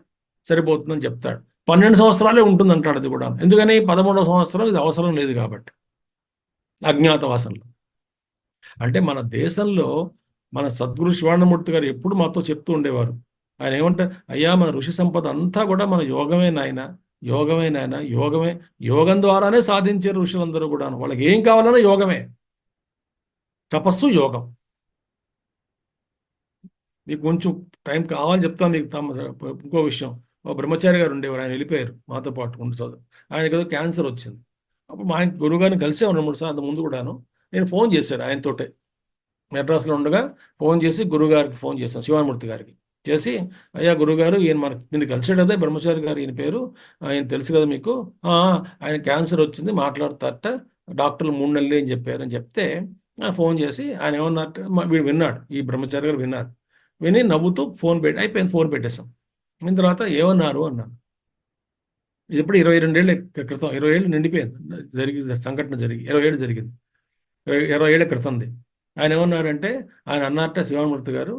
సరిపోతుందని చెప్తాడు. 12 సంవత్సరాలే ఉంటుంది అంటాడు. అది కూడా ఎందుకని 13వ సంవత్సరం ఇది అవసరం లేదు కాబట్టి, అజ్ఞాతవాసంలో. అంటే మన దేశంలో మన సద్గురు శివానందమూర్తి గారు ఎప్పుడు మాతో చెప్తూ ఉండేవారు, ఆయన ఏమంటారు, అయ్యా మన ఋషి సంపద అంతా కూడా మన యోగమే నాయన, యోగమే నాయన, యోగమే. యోగం ద్వారానే సాధించారు ఋషులందరూ కూడా. వాళ్ళకి ఏం కావాలన్నా యోగమే. తపస్సు యోగం. మీకు కొంచెం టైం కావాలని చెప్తాను మీకు. ఇంకో విషయం, ఓ బ్రహ్మచారి గారు ఉండేవారు, ఆయన వెళ్ళిపోయారు మాతో పాటు ఉండి చదువు. ఆయనకి ఏదో క్యాన్సర్ వచ్చింది. అప్పుడు మా ఆయన గురువుగారిని కలిసే ఉన్నాను 3 సార్లు అంత ముందు కూడాను. నేను ఫోన్ చేశాడు ఆయనతోటే, మెడ్రాస్లో ఉండగా ఫోన్ చేసి గురుగారికి ఫోన్ చేశాను, శివామూర్తి గారికి చేసి, అయ్యా గురుగారు ఈయన మనకి నిన్ను కలిసాడు అదే బ్రహ్మచారి గారు ఈయన పేరు, ఆయన తెలుసు కదా మీకు. ఆయన క్యాన్సర్ వచ్చింది మాట్లాడతారట, డాక్టర్లు 3 నెలలు అని చెప్పారు అని చెప్తే, ఫోన్ చేసి ఆయన ఏమన్నట్టు వీడు విన్నాడు, ఈ బ్రహ్మచారి గారు విన్నారు. విని నవ్వుతూ ఫోన్ పెట్టి అయిపోయింది, ఫోన్ పెట్టేశాం. అయిన తర్వాత ఏమన్నారు అన్నాను. ఇది ఎప్పుడు 22 ఏళ్ళ క్రితం, 20 ఏళ్ళు నిండిపోయింది సంఘటన జరిగి, 20 ఏళ్ళు జరిగింది, 20 ఏళ్ల క్రితంది. ఆయన ఏమన్నారంటే, ఆయన అన్నారట శివామూర్తి గారు,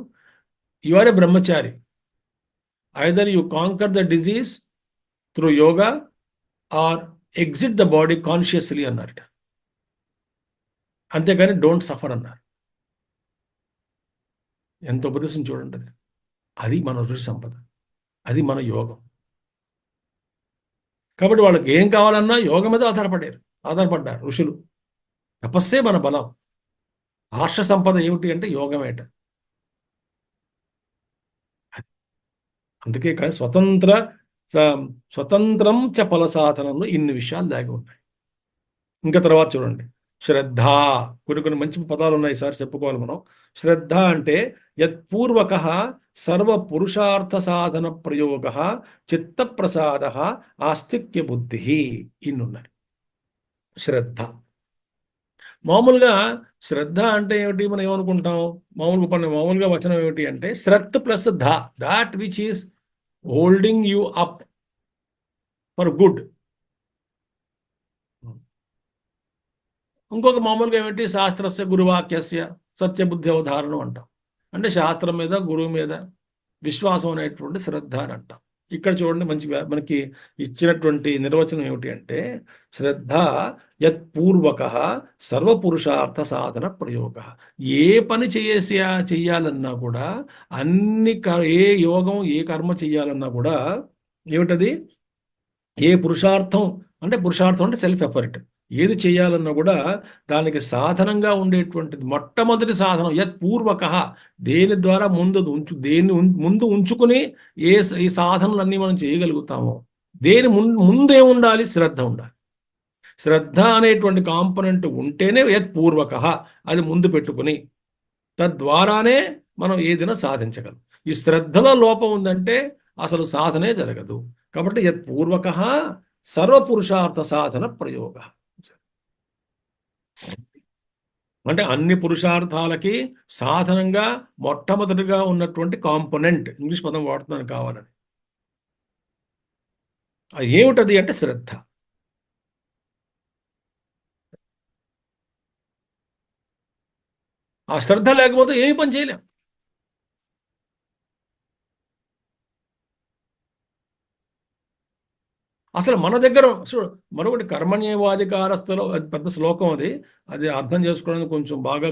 you are A Brahmachari, either you conquer the disease through yoga or exit the body consciously అన్నారట. అంతేగాని డోంట్ సఫర్ అన్నారు. ఎంత ఉపదేశం చూడండి అది. అది మన ఋషి సంపద, అది మన యోగం. కాబట్టి వాళ్ళకి ఏం కావాలన్నా యోగం మీద ఆధారపడ్డారు ఋషులు. తపస్సే మన బలం. ఆర్ష సంపద ఏమిటి అంటే యోగమేట. అందుకే కానీ స్వతంత్రం చ ఫల సాధనంలో ఇన్ని విషయాలు దాగి ఉన్నాయి. ఇంకా తర్వాత చూడండి, శ్రద్ధ. కొన్ని మంచి పదాలు ఉన్నాయి, సార్ చెప్పుకోవాలి మనం. శ్రద్ధ అంటే యత్పూర్వక సర్వ పురుషార్థ సాధన ప్రయోగ చిత్త ప్రసాద ఆస్తిక్య బుద్ధి. ఇన్నున్నాయి శ్రద్ధ. మామూలుగా శ్రద్ధ అంటే ఏమిటి, మనం ఏమనుకుంటాం, మామూలుగా వచనం ఏమిటి అంటే శ్రద్ధ plus that which is holding you up for good. ఇంకొక మామూలుగా ఏమిటి, శాస్త్రస్య గురువాక్యస్య సత్యబుద్ధి అవధారణం అంటాం. అంటే శాస్త్రం మీద గురువు మీద విశ్వాసం అనేటువంటి శ్రద్ధ అని అంటాం. ఇక్కడ చూడండి మనకి ఇచ్చినటువంటి నిర్వచనం ఏమిటి అంటే శ్రద్ధ యత్పూర్వక సర్వపురుషార్థ సాధన ప్రయోగ. ఏ పని చెయ్యాలన్నా కూడా, ఏ యోగం ఏ కర్మ చెయ్యాలన్నా కూడా ఏమిటది, ఏ పురుషార్థం అంటే సెల్ఫ్ ఎఫర్ట్. ఏది చేయాలన్నా కూడా దానికి సాధనంగా ఉండేటువంటిది మొట్టమొదటి సాధనం యత్పూర్వక. దేని ద్వారా ముందు ఉంచుకుని ఈ సాధనలన్నీ మనం చేయగలుగుతామో, దేని ముందే ఉండాలి, శ్రద్ధ ఉండాలి. శ్రద్ధ అనేటువంటి కాంపొనెంట్ ఉంటేనే యత్పూర్వక, అది ముందు పెట్టుకుని తద్వారానే మనం ఏదైనా సాధించగలం. ఈ శ్రద్ధలో లోపం ఉందంటే అసలు సాధనే జరగదు. కాబట్టి యత్పూర్వక సర్వపురుషార్థ సాధన ప్రయోగ అంటే అన్ని పురుషార్థాలకి సాధనంగా మొట్టమొదటిగా ఉన్నటువంటి కాంపోనెంట్. ఇంగ్లీష్ పదం వాడుతున్నాను కావాలని. అది ఏమిటది అంటే శ్రద్ధ. ఆ శ్రద్ధ లేకపోతే ఏమి పని చేయలేం. అసలు మన దగ్గర మరొకటి కర్మణ్యేవాధికారస్థలో, అది పెద్ద శ్లోకం, అది అర్థం చేసుకోవడానికి కొంచెం బాగా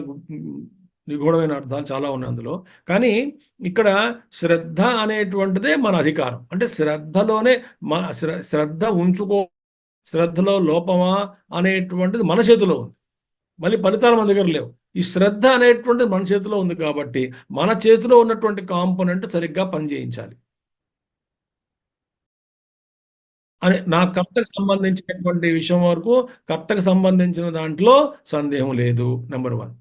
నిగూఢమైన అర్థాలు చాలా ఉన్నాయి అందులో. కానీ ఇక్కడ శ్రద్ధ అనేటువంటిదే మన అధికారం. అంటే శ్రద్ధలోనే మన శ్రద్ధలో లోపమా అనేటువంటిది మన చేతిలో ఉంది. మళ్ళీ ఫలితాలు మన దగ్గర లేవు. ఈ శ్రద్ధ అనేటువంటిది మన చేతిలో ఉంది కాబట్టి మన చేతిలో ఉన్నటువంటి కాంపోనెంట్ సరిగ్గా పనిచేయించాలి అని నా కర్తకు సంబంధించినటువంటి విషయం వరకు, కర్తకు సంబంధించిన దాంట్లో సందేహం లేదు. నెంబర్ 1.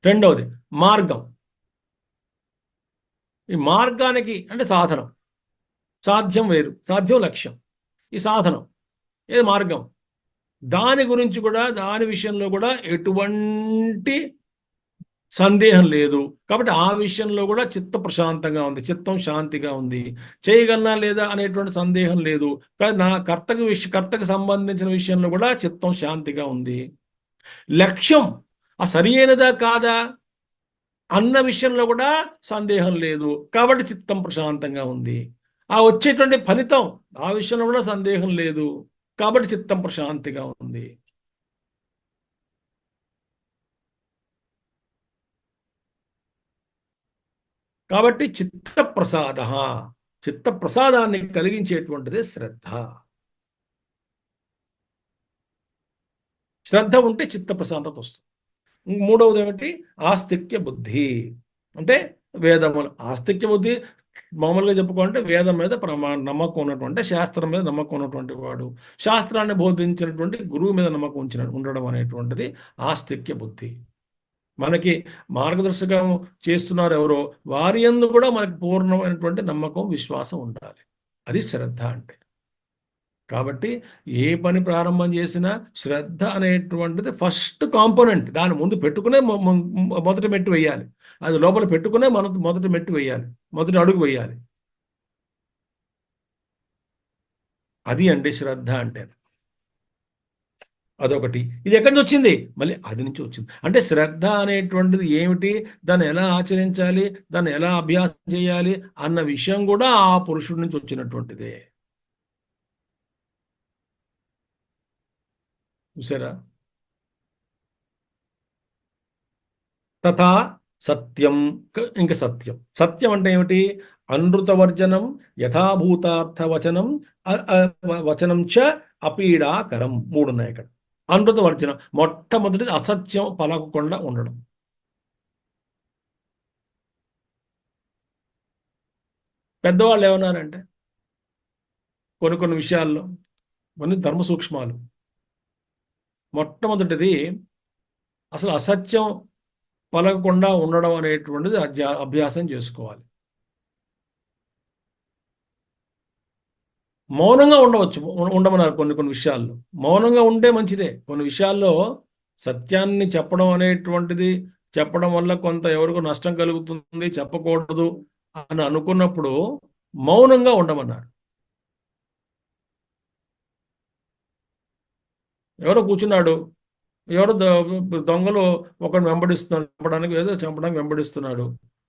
రెండవది మార్గం. ఈ మార్గానికి అంటే సాధనం. సాధ్యం వేరు, సాధ్యం లక్ష్యం. ఈ సాధనం ఏది మార్గం, దాని గురించి కూడా, దాని విషయంలో కూడా ఎటువంటి సందేహం లేదు. కాబట్టి ఆ విషయంలో కూడా చిత్త ప్రశాంతంగా ఉంది, చిత్తం శాంతిగా ఉంది. చేయగలనా లేదా అనేటువంటి సందేహం లేదు. కానీ నా కర్తకు సంబంధించిన విషయంలో కూడా చిత్తం శాంతిగా ఉంది. లక్ష్యం సరి అయినదా కాదా అన్న విషయంలో కూడా సందేహం లేదు. కాబట్టి చిత్తం ప్రశాంతంగా ఉంది. వచ్చేటువంటి ఫలితం ఆ విషయంలో కూడా సందేహం లేదు. కాబట్టి చిత్తం ప్రశాంతిగా ఉంది. కాబట్టి చిత్తప్రసాద, చిత్తప్రసాదాన్ని కలిగించేటువంటిదే శ్రద్ధ. శ్రద్ధ ఉంటే చిత్తప్రశాంతత వస్తుంది. మూడవది ఏమిటి? ఆస్తిక్య బుద్ధి. అంటే వేదములు ఆస్తిక్య బుద్ధి మామూలుగా చెప్పుకోవాలంటే వేదం మీద నమ్మకం ఉన్నటువంటి, శాస్త్రం మీద నమ్మకం ఉన్నటువంటి వాడు, శాస్త్రాన్ని బోధించినటువంటి గురువు మీద నమ్మకం ఉండడం అనేటువంటిది ఆస్తిక్య బుద్ధి. మనకి మార్గదర్శకం చేస్తున్నారు ఎవరో, వారి యందు కూడా మనకి పూర్ణమైనటువంటి నమ్మకం, విశ్వాసం ఉండాలి. అది శ్రద్ధ అంటే. కాబట్టి ఏ పని ప్రారంభం చేసినా శ్రద్ధ అనేటువంటిది ఫస్ట్ కాంపోనెంట్. దాని ముందు పెట్టుకునే మొదటి మెట్టు వేయాలి. అది లోపల పెట్టుకునే మొదటి మెట్టు వేయాలి, మొదటి అడుగు వేయాలి. అది అండి శ్రద్ధ అంటే. అదొకటి. ఇది ఎక్కడి నుంచి వచ్చింది? మళ్ళీ అది నుంచి వచ్చింది. అంటే శ్రద్ధ అనేటువంటిది ఏమిటి, దాన్ని ఎలా ఆచరించాలి, దాన్ని ఎలా అభ్యాసం చేయాలి అన్న విషయం కూడా ఆ పురుషుడి నుంచి వచ్చినటువంటిదే. చూసారా? తథా సత్యం. ఇంకా సత్యం. సత్యం అంటే ఏమిటి? అనృతవర్జనం, యథాభూతార్థవచనం, వచనం చ అపీడాకరం. మూడు ఉన్నాయి ఇక్కడ. అనృతవర్జనం మొట్టమొదటిది అసత్యం పలకకుండా ఉండడం. పెద్దవాళ్ళు ఏమన్నారంటే కొన్ని విషయాల్లో, కొన్ని ధర్మ సూక్ష్మాలు. మొట్టమొదటిది అసలు అసత్యం పలకకుండా ఉండడం అనేటువంటిది అభ్యాసం చేసుకోవాలి. మౌనంగా ఉండవచ్చు, ఉండమన్నారు కొన్ని విషయాల్లో. మౌనంగా ఉంటే మంచిదే. కొన్ని విషయాల్లో సత్యాన్ని చెప్పడం అనేటువంటిది, చెప్పడం వల్ల కొంత ఎవరికో నష్టం కలుగుతుంది, చెప్పకూడదు అని అనుకున్నప్పుడు మౌనంగా ఉండమన్నారు. ఎవరో కూర్చున్నాడు, ఎవరో దొంగలు ఒకడు వెంబడిస్తున్నాడు, చంపడానికి వెంబడిస్తున్నాడు.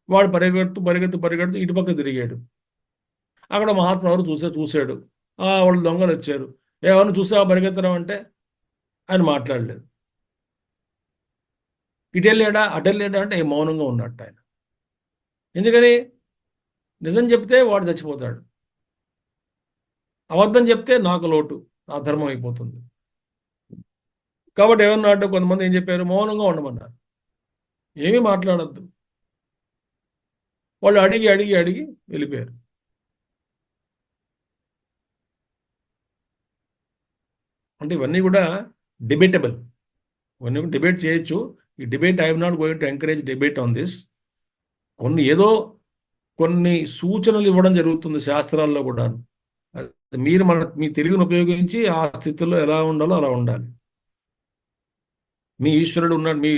వాడు పరిగెడుతూ ఇటుపక్క తిరిగాడు. అక్కడ మహాత్మా ఎవరు చూశాడు. వాళ్ళు దొంగలు వచ్చారు. ఎవరిని చూసావా పరిగెత్తడం అంటే ఆయన మాట్లాడలేదు. ఇటెళ్ళాడా అటెళ్ళాడా అంటే మౌనంగా ఉన్నట్టు ఆయన. ఎందుకని? నిజం చెప్తే వాడు చచ్చిపోతాడు, అబద్ధం చెప్తే నాకు లోటు, అధర్మం అయిపోతుంది. కాబట్టి ఏమన్నాడు, కొంతమంది ఏం చెప్పారు, మౌనంగా ఉండమన్నారు. ఏమీ మాట్లాడద్దు. వాళ్ళు అడిగి వెళ్ళిపోయారు. అంటే ఇవన్నీ కూడా డిబేటబుల్. ఇవన్నీ డిబేట్ చేయొచ్చు. ఈ debate I'm not going to encourage debate on this. కొన్ని సూచనలు ఇవ్వడం జరుగుతుంది శాస్త్రాల్లో కూడా. మీరు మీ తెలివిని ఉపయోగించి ఆ స్థితిలో ఎలా ఉండాలో అలా ఉండాలి. మీ ఈశ్వరుడు ఉన్నాడు, మీ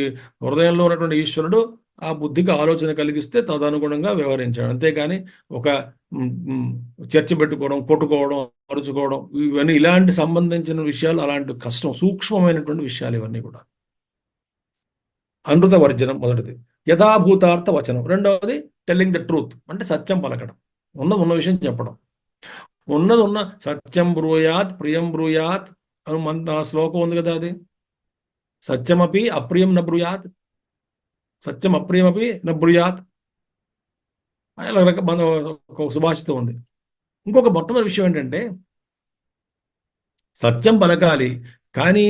హృదయంలో ఉన్నటువంటి ఈశ్వరుడు ఆ బుద్ధికి ఆలోచన కలిగిస్తే తదనుగుణంగా వ్యవహరించాడు. అంతేకాని ఒక చర్చ పెట్టుకోవడం, కొట్టుకోవడం, అరుచుకోవడం, ఇవన్నీ ఇలాంటి సంబంధించిన విషయాలు, అలాంటి కష్టం, సూక్ష్మమైనటువంటి విషయాలు ఇవన్నీ కూడా. అనృత వర్జనం మొదటిది. యథాభూతార్థ వచనం రెండవది. టెల్లింగ్ ద ట్రూత్ అంటే సత్యం పలకడం, ఉన్న విషయం చెప్పడం. ఉన్న సత్యం బ్రూయాత్ ప్రియం బ్రూయాత్ అని మన శ్లోకం ఉంది కదా. అది సత్యమపి అప్రియం న బ్రూయాత్, సత్యం అప్రియమపి న బ్రూయాత్. అలా మన ఒక సుభాషితం ఉంది. ఇంకొక మొట్టమొదటి విషయం ఏంటంటే సత్యం పలకాలి, కానీ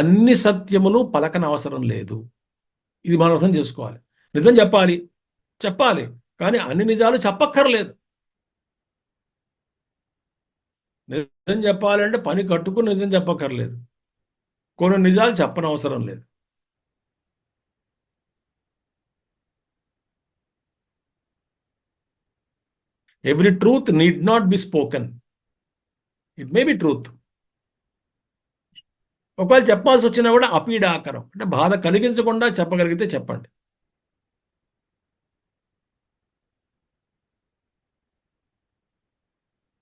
అన్ని సత్యములు పలకన అవసరం లేదు. ఇది మనం అర్థం చేసుకోవాలి. నిజం చెప్పాలి, కానీ అన్ని నిజాలు చెప్పక్కర్లేదు. నిజం చెప్పాలంటే పని కట్టుకుని నిజం చెప్పక్కర్లేదు. కొన్ని నిజాలు చెప్పనవసరం లేదు. Every truth need not be spoken, it may be truth. ఒకవేళ చెప్పాల్సి వచ్చినా కూడా అపీడాకరం అంటే బాధ కలిగించకుండా చెప్పగలిగితే చెప్పండి.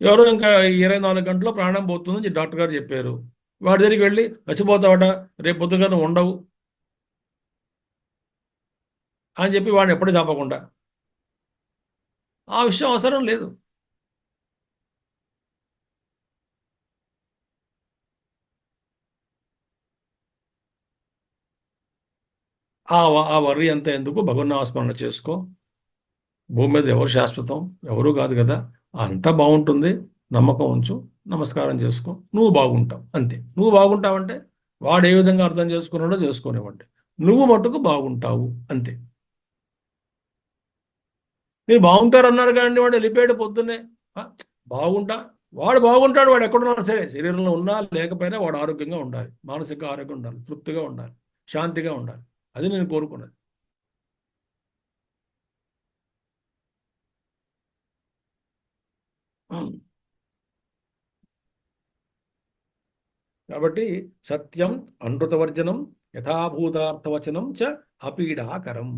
ఎవరో ఇంకా 24 గంటల్లో ప్రాణం పోతుందని డాక్టర్ గారు చెప్పారు. వాడి దగ్గరికి వెళ్ళి చచ్చిపోతావట, రేపు పొద్దున ఉండవు అని చెప్పి వాడిని ఎప్పుడు చెప్పకుండా, ఆ విషయం అవసరం లేదు. ఆ వర్రీ అంతా ఎందుకు, భగవన్నామస్మరణ చేసుకో. భూమి మీద ఎవరు శాశ్వతం, ఎవరు కాదు కదా. అంతా బాగుంటుంది, నమ్మకం ఉంచు, నమస్కారం చేసుకో, నువ్వు బాగుంటావు అంతే. నువ్వు బాగుంటావంటే వాడు ఏ విధంగా అర్థం చేసుకున్నాడో చేసుకోనివ్వండి, నువ్వు మట్టుకు బాగుంటావు అంతే. మీరు బాగుంటారు అన్నారు కానీ వాడు వెళ్ళిపోయాడు పొద్దున్నే. ఆ, బాగుంటా, వాడు బాగుంటాడు, వాడు ఎక్కడున్నా సరే, శరీరంలో ఉన్నా లేకపోయినా వాడు ఆరోగ్యంగా ఉండాలి, మానసిక ఆరోగ్యం ఉండాలి, తృప్తిగా ఉండాలి, శాంతిగా ఉండాలి. అది నేను కోరుకున్నది. కాబట్టి సత్యం అనృతవర్జనం యథాభూతార్థవచనం చ అపీడాకరం.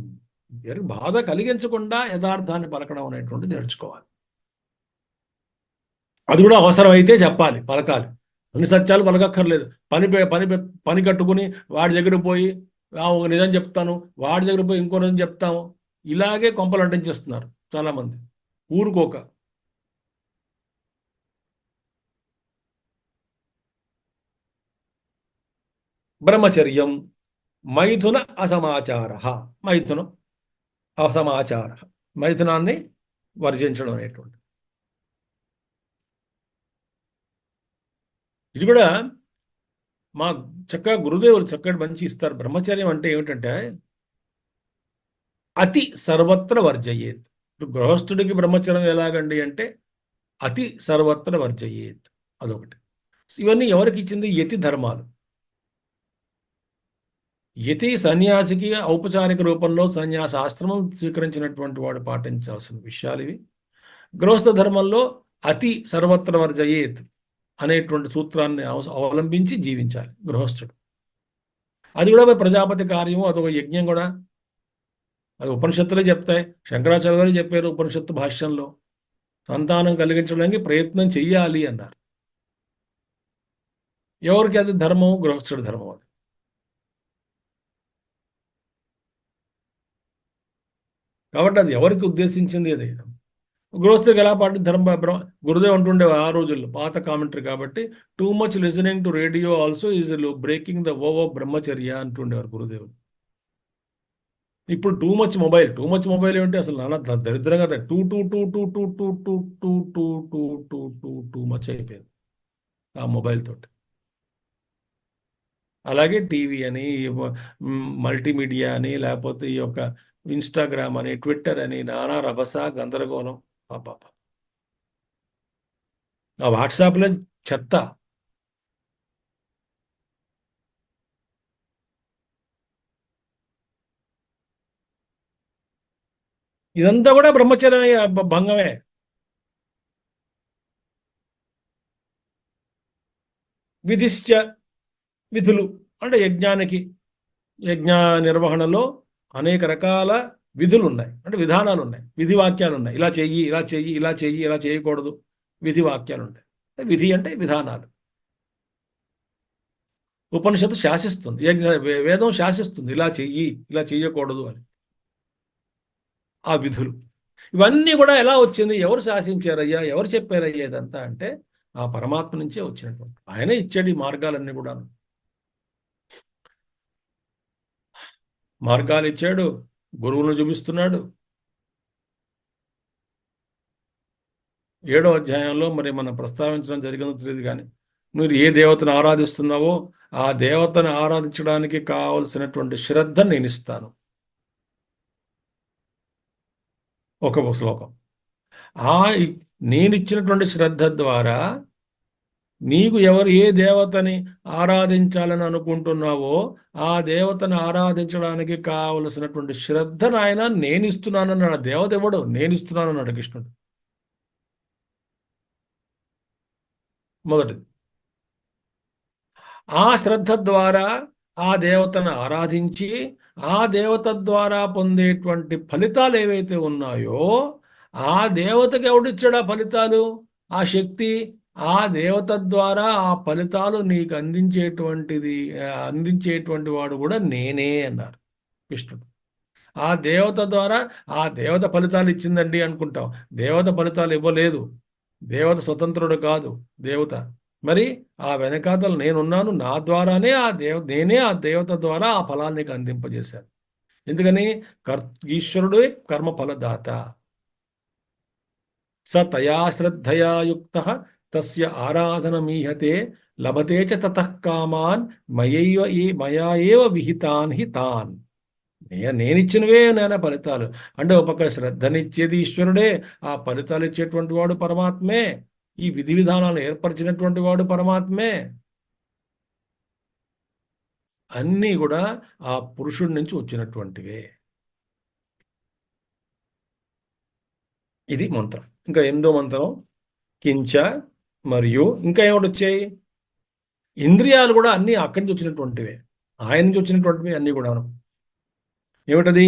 ఎవరికి బాధ కలిగించకుండా యథార్థాన్ని పలకడం అనేటువంటిది నేర్చుకోవాలి. అది కూడా అవసరమైతే చెప్పాలి, పలకాలి. అన్ని సత్యాలు పలకక్కర్లేదు. పని కట్టుకుని వాడి దగ్గర పోయి ఒక నిజం చెప్తాను, వాడి దగ్గర పోయి ఇంకో నిజం చెప్తాము, ఇలాగే కొంపలు అంటించేస్తున్నారు చాలామంది ఊరుకోక. బ్రహ్మచర్యం మైథున అసమాచార. మైథునం అసమాచార, మైథునాన్ని వర్జించడం అనేటువంటి ఇది కూడా మా చక్కగా గురుదేవులు చక్కటి మంచి ఇస్తారు. బ్రహ్మచర్యం అంటే ఏమిటంటే అతి సర్వత్ర వర్జయేత్. ఇప్పుడు గృహస్థుడికి బ్రహ్మచర్యం ఎలాగండి అంటే అతి సర్వత్ర వర్జయేత్, అదొకటి. ఇవన్నీ ఎవరికి ఇచ్చింది? యతి ధర్మాలు. యతి సన్యాసికి ఔపచారిక రూపంలో సన్యాసాశ్రమం స్వీకరించినటువంటి వాడు పాటించాల్సిన విషయాలు ఇవి. గృహస్థ ధర్మంలో అతి సర్వత్ర వర్జయేత్ అనేటువంటి సూత్రాన్ని అవలంబించి జీవించాలి గృహస్థుడు. అది కూడా ప్రజాపతి కార్యము, అదొక యజ్ఞం కూడా. అది ఉపనిషత్తులే చెప్తాయి. శంకరాచార్య గారు చెప్పారు ఉపనిషత్తు భాష్యంలో, సంతానం కలిగించడానికి ప్రయత్నం చెయ్యాలి అన్నారు. ఎవరికి అది ధర్మం? గృహస్థుడి ధర్మం అది. కాబట్టి అది ఎవరికి ఉద్దేశించింది? అది గృహస్థుడికి ఎలా పాటు గురుదేవ్ అంటుండే ఆ రోజుల్లో, పాత కామెంటరీ కాబట్టి, too much listening to radio also is breaking the ఓ బ్రహ్మచర్య అంటుండేవారు గురుదేవులు. ఇప్పుడు టూ మచ్ మొబైల్ ఏమిటి అసలు? నాన్న దరిద్రంగా two two two two two two two two two two two two too much అయిపోయింది ఆ మొబైల్ తోటి. అలాగే టీవీ అని, మల్టీమీడియా అని, లేకపోతే ఈ యొక్క ఇన్స్టాగ్రామ్ అని, ట్విట్టర్ అని, నానా రభస గందరగోళం. పాప ఆ వాట్సాప్లో చెత్త. ఇదంతా కూడా బ్రహ్మచర్య భంగమే. విధిశ్చ, విధులు అంటే యజ్ఞ నిర్వహణలో అనేక రకాల విధులు ఉన్నాయి, అంటే విధానాలు ఉన్నాయి, విధి వాక్యాలు ఉన్నాయి. ఇలా చెయ్యి, ఇలా చెయ్యి, ఇలా చెయ్యి, ఇలా చేయకూడదు, విధి వాక్యాలు ఉంటాయి. విధి అంటే విధానాలు. ఉపనిషత్తు శాసిస్తుంది, వేదం శాసిస్తుంది, ఇలా చెయ్యి, ఇలా చెయ్యకూడదు అని. ఆ విధులు ఇవన్నీ కూడా ఎలా వచ్చింది? ఎవరు శాసించారయ్యా, ఎవరు చెప్పారయ్యా ఇదంతా అంటే ఆ పరమాత్మ నుంచే వచ్చినటువంటి, ఆయనే ఇచ్చాడు ఈ మార్గాలన్నీ కూడా. మార్గాలు ఇచ్చాడు, గురువులను చూపిస్తున్నాడు. 7వ అధ్యాయంలో మరి మనం ప్రస్తావించడం జరిగిందో తెలియదు కానీ, మీరు ఏ దేవతను ఆరాధిస్తున్నావో ఆ దేవతను ఆరాధించడానికి కావలసినటువంటి శ్రద్ధ నేను ఇస్తాను. ఒక శ్లోకం. ఆ నేనిచ్చినటువంటి శ్రద్ధ ద్వారా నీకు ఏ దేవతని ఆరాధించాలని అనుకుంటున్నావో ఆ దేవతను ఆరాధించడానికి కావలసినటువంటి శ్రద్ధను ఆయన నేను ఇస్తున్నానన్నాడు. దేవత ఎవడు? నేను ఇస్తున్నానన్నాడు కృష్ణుడు. మొదటిది. ఆ శ్రద్ధ ద్వారా ఆ దేవతను ఆరాధించి ఆ దేవత ద్వారా పొందేటువంటి ఫలితాలు ఏవైతే ఉన్నాయో ఆ దేవతకి ఎవడిచ్చాడు ఆ ఫలితాలు? ఆ శక్తి. ఆ దేవత ద్వారా ఆ ఫలితాలు నీకు అందించేటువంటి వాడు కూడా నేనే అన్నారు కృష్ణుడు. ఆ దేవత ద్వారా ఆ దేవత ఫలితాలు ఇచ్చిందండి అనుకుంటాం. దేవత ఫలితాలు ఇవ్వలేదు. దేవత స్వతంత్రుడు కాదు, దేవత. మరి ఆ వెనకాతలు నేనున్నాను, నా ద్వారానే నేనే ఆ దేవత ద్వారా ఆ ఫలాన్ని అందింపజేశాను. ఎందుకని? ఈశ్వరుడే కర్మ ఫలదాత. స తయా శ్రద్ధయా యుక్తః తస్య ఆరాధనమీహతే లభతే చ తతః కామాన్ మయా ఏవ విహితాన్ హి తాన్. నేనిచ్చినవే నాయన ఫలితాలు. అంటే ఒక పక్క శ్రద్ధనిచ్చేది ఈశ్వరుడే, ఆ ఫలితాలు ఇచ్చేటువంటి వాడు పరమాత్మే, ఈ విధి విధానాలను ఏర్పరిచినటువంటి వాడు పరమాత్మే. అన్నీ కూడా ఆ పురుషుడి నుంచి వచ్చినటువంటివే. ఇది మంత్రం. ఇంకా 8వ మంత్రం కించ, మరియు ఇంకా ఏమిటి వచ్చాయి? ఇంద్రియాలు కూడా అన్నీ అక్కడి నుంచి వచ్చినటువంటివే, ఆయన నుంచి వచ్చినటువంటివి అన్నీ కూడా. ఏమిటది?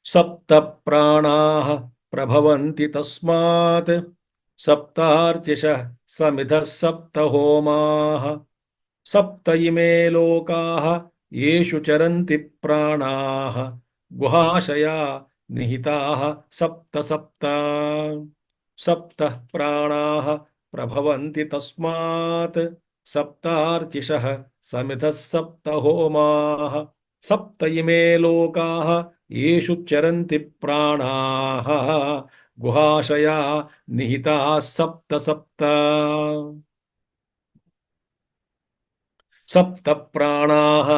సప్త ప్రాణాః ప్రభవంతి తస్మాత్ సప్తార్చిషః సమిధః సప్త హోమాః సప్త ఇమే లోకాః యేషు చరంతి ప్రాణాః గుహాశయా నిహితాః సప్త సప్త. సప్త ప్రాణాః ప్రభవంతి తస్మాత్ సప్తార్చిషః సమిధః సప్త హోమాః సప్త ఇమే లోకాః యేషు చరంతి ప్రాణాః గుహాశయా నిహితాః సప్త సప్త. సప్త ప్రాణాః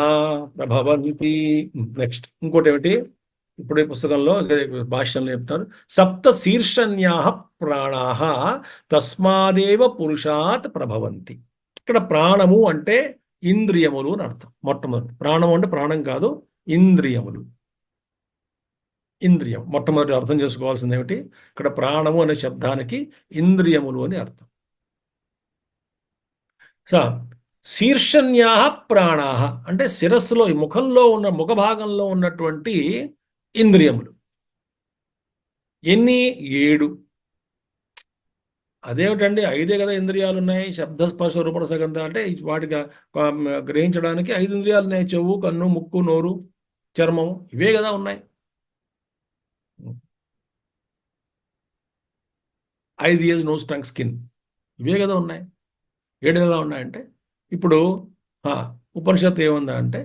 ప్రభవంతి. నెక్స్ట్ ఇంకోటి ఏమిటి? ఇప్పుడు ఈ పుస్తకంలో భాష్యంలో చెప్తారు, సప్త శీర్షణ్యాః ప్రాణాః తస్మాదేవ పురుషాత్ ప్రభవంతి. ఇక్కడ ప్రాణము అంటే ఇంద్రియములు అని అర్థం. మొట్టమొదటి ప్రాణము అంటే ప్రాణం కాదు, ఇంద్రియములు. ఇంద్రియం మొట్టమొదటి అర్థం చేసుకోవాల్సింది ఏమిటి? ఇక్కడ ప్రాణము అనే శబ్దానికి ఇంద్రియములు అని అర్థం. శీర్షణ్యా ప్రాణా అంటే శిరస్సులో, ముఖంలో ఉన్న, ముఖ భాగంలో ఉన్నటువంటి ఇంద్రియములు. ఎన్ని? 7. అదేమిటండి, 5 కదా ఇంద్రియాలు ఉన్నాయి. శబ్ద స్పర్శ రూప రసగంధ అంటే వాటికి గ్రహించడానికి 5 ఇంద్రియాలు ఉన్నాయి. చెవు, కన్ను, ముక్కు, నోరు, చర్మము, ఇవే కదా ఉన్నాయి. 5 ఇయర్స్ నోస్ టంగ్ స్కిన్, ఇవే కదా ఉన్నాయి. 7 ఎలా ఉన్నాయంటే, ఇప్పుడు ఉపనిషత్తు ఏముందా అంటే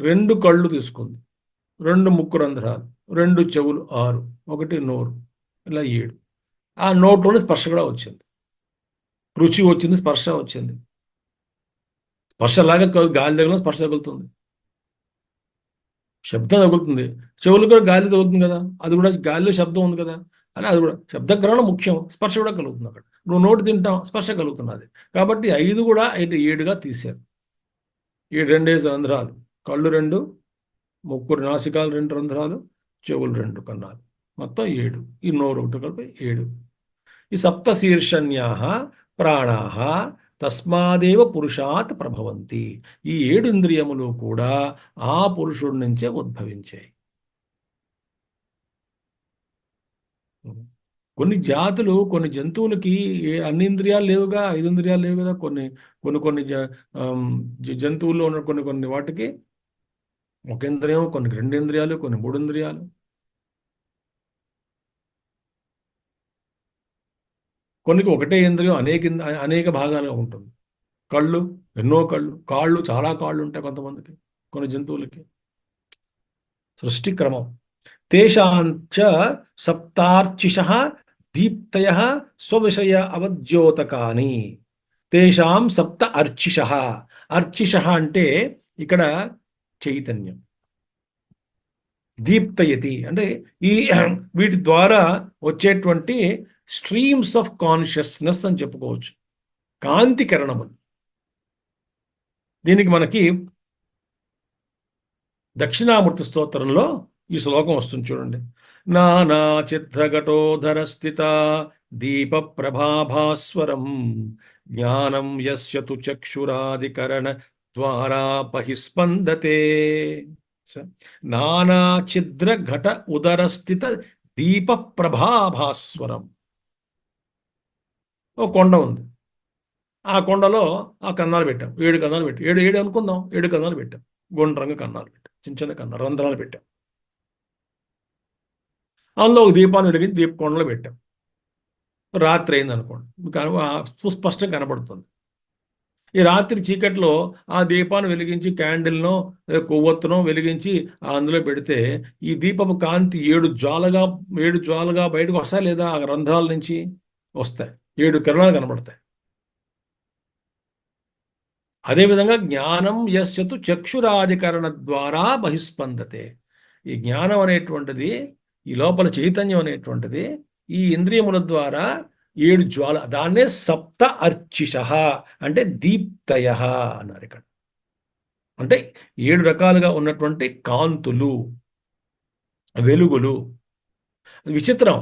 2 కళ్ళు తీసుకుంది, 2 ముక్కు రంధ్రాలు, 2 చెవులు 6, 1 నోరు, ఇలా 7. ఆ నోట్లోనే స్పర్శ కూడా వచ్చింది, రుచి వచ్చింది, స్పర్శ వచ్చింది. స్పర్శలాగా గాలి తగిలిన స్పర్శ తగులుతుంది, శబ్దం తగులుతుంది. చెవులు కూడా గాలి తగులుతుంది కదా, అది కూడా గాలిలో శబ్దం ఉంది కదా. అలా అది కూడా శబ్దగ్రహణం ముఖ్యం, స్పర్శ కూడా కలుగుతుంది. అక్కడ నువ్వు నోటి తింటాం, స్పర్శ కలుగుతున్నది. కాబట్టి 5 కూడా 7గా తీశారు. 2 రంధ్రాలు, కళ్ళు 2, ముక్కు నాసికాలు 2 రంధ్రాలు, చెవులు 2 కన్నాలు, మొత్తం 7. ఈ నోరు ఒకటి కలిపి 7. ఈ సప్త శీర్షణ్యా ప్రాణా తస్మాదేవ పురుషాత్ ప్రభవంతి. ఈ 7 ఇంద్రియములు కూడా ఆ పురుషుడి నుంచే ఉద్భవించాయి. కొన్ని జాతులు, కొన్ని జంతువులకి అన్ని ఇంద్రియాలు లేవుగా, 5 ఇంద్రియాలు లేవు కదా. కొన్ని జంతువుల్లో ఉన్న కొన్ని వాటికి 1 ఇంద్రియం, కొన్ని 2 ఇంద్రియాలు, కొన్ని 3 ఇంద్రియాలు. కొన్నికి 1 ఇంద్రియం అనేక భాగాలుగా ఉంటుంది. కళ్ళు, ఎన్నో కళ్ళు, కాళ్ళు, చాలా కాళ్ళు ఉంటాయి కొంతమందికి, కొన్ని జంతువులకి. సృష్టి క్రమం. తేషాంచ సప్తార్చిషః దీప్తయః స్వవిషయ అవద్యోతకాని. తేషాం సప్త అర్చిషః. అర్చిషః అంటే ఇక్కడ చైతన్యం. దీప్తయతి అంటే ఈ వీటి ద్వారా వచ్చేటువంటి స్ట్రీమ్స్ ఆఫ్ కాన్షియస్నెస్ అని చెప్పుకోవచ్చు, కాంతి కిరణములు. దీనికి మనకి దక్షిణామూర్తి స్తోత్రంలో ఈ శ్లోకం వస్తుంది చూడండి. నానా చిత్రఘటోధర స్థిత దీప ప్రభాభాస్వరం జ్ఞానం యస్య తు చక్షురాదికరణ ద్వారా బహిస్పందతే. నానా ఛిద్ర ఘట ఉదర స్థిత దీప ప్రభాభాస్వరం. ఓ కొండ ఉంది, ఆ కొండలో ఆ కన్నాలు పెట్టాం, 7 కన్నాలు పెట్టాం. 7 అనుకుందాం, 7 కన్నాలు పెట్టాం, గుండ్రంగా కన్నాలు పెట్టాం, చిన్న కన్నాలు, రంధ్రాలు పెట్టాం. అందులో ఒక దీపాన్ని వెలిగించి దీపకొండలో పెట్టాం. రాత్రి అయింది అనుకోండి, సుస్పష్టంగా కనబడుతుంది. ఈ రాత్రి చీకట్లో ఆ దీపాన్ని వెలిగించి క్యాండిల్నో కొవ్వొత్తునో వెలిగించి అందులో పెడితే ఈ దీపపు కాంతి ఏడు జ్వాలగా బయటకు వస్తాయి లేదా ఆ రంధ్రాల నుంచి వస్తాయి, 7 కిరణాలు కనబడతాయి. అదేవిధంగా జ్ఞానం యస్యతు చక్షురాధికరణ ద్వారా బహిస్పందతే. ఈ జ్ఞానం అనేటువంటిది, ఈ లోపల చైతన్యం అనేటువంటిది ఈ ఇంద్రియముల ద్వారా 7 జ్వాల, దాన్నే సప్త అర్చిష అంటే దీప్తయ అన్నారు ఇక్కడ. అంటే 7 రకాలుగా ఉన్నటువంటి కాంతులు, వెలుగులు. విచిత్రం,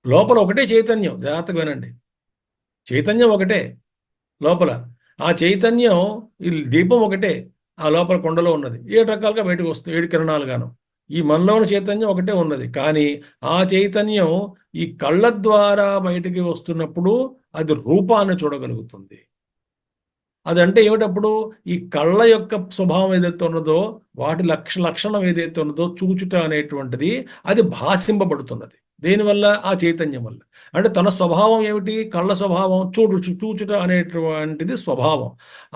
లోపల ఒకటే చైతన్యం, జాగ్రత్తగా వినండి. చైతన్యం ఒకటే లోపల. ఆ చైతన్యం, ఈ దీపం ఒకటే ఆ లోపల కొండలో ఉన్నది. 7 రకాలుగా బయటకు వస్తుంది, 7 కిరణాలుగాను. ఈ మనలో ఉన్న చైతన్యం ఒకటే ఉన్నది, కానీ ఆ చైతన్యం ఈ కళ్ళ ద్వారా బయటికి వస్తున్నప్పుడు అది రూపాన్ని చూడగలుగుతుంది. అదంటే ఏమిటప్పుడు ఈ కళ్ళ యొక్క స్వభావం ఏదైతే ఉన్నదో, వాటి లక్షణం ఏదైతే ఉన్నదో చూచుట అనేటువంటిది అది భాషింపబడుతున్నది. దేనివల్ల? ఆ చైతన్యం వల్ల. అంటే తన స్వభావం ఏమిటి? కళ్ళ స్వభావం చూచుట అనేటువంటిది స్వభావం.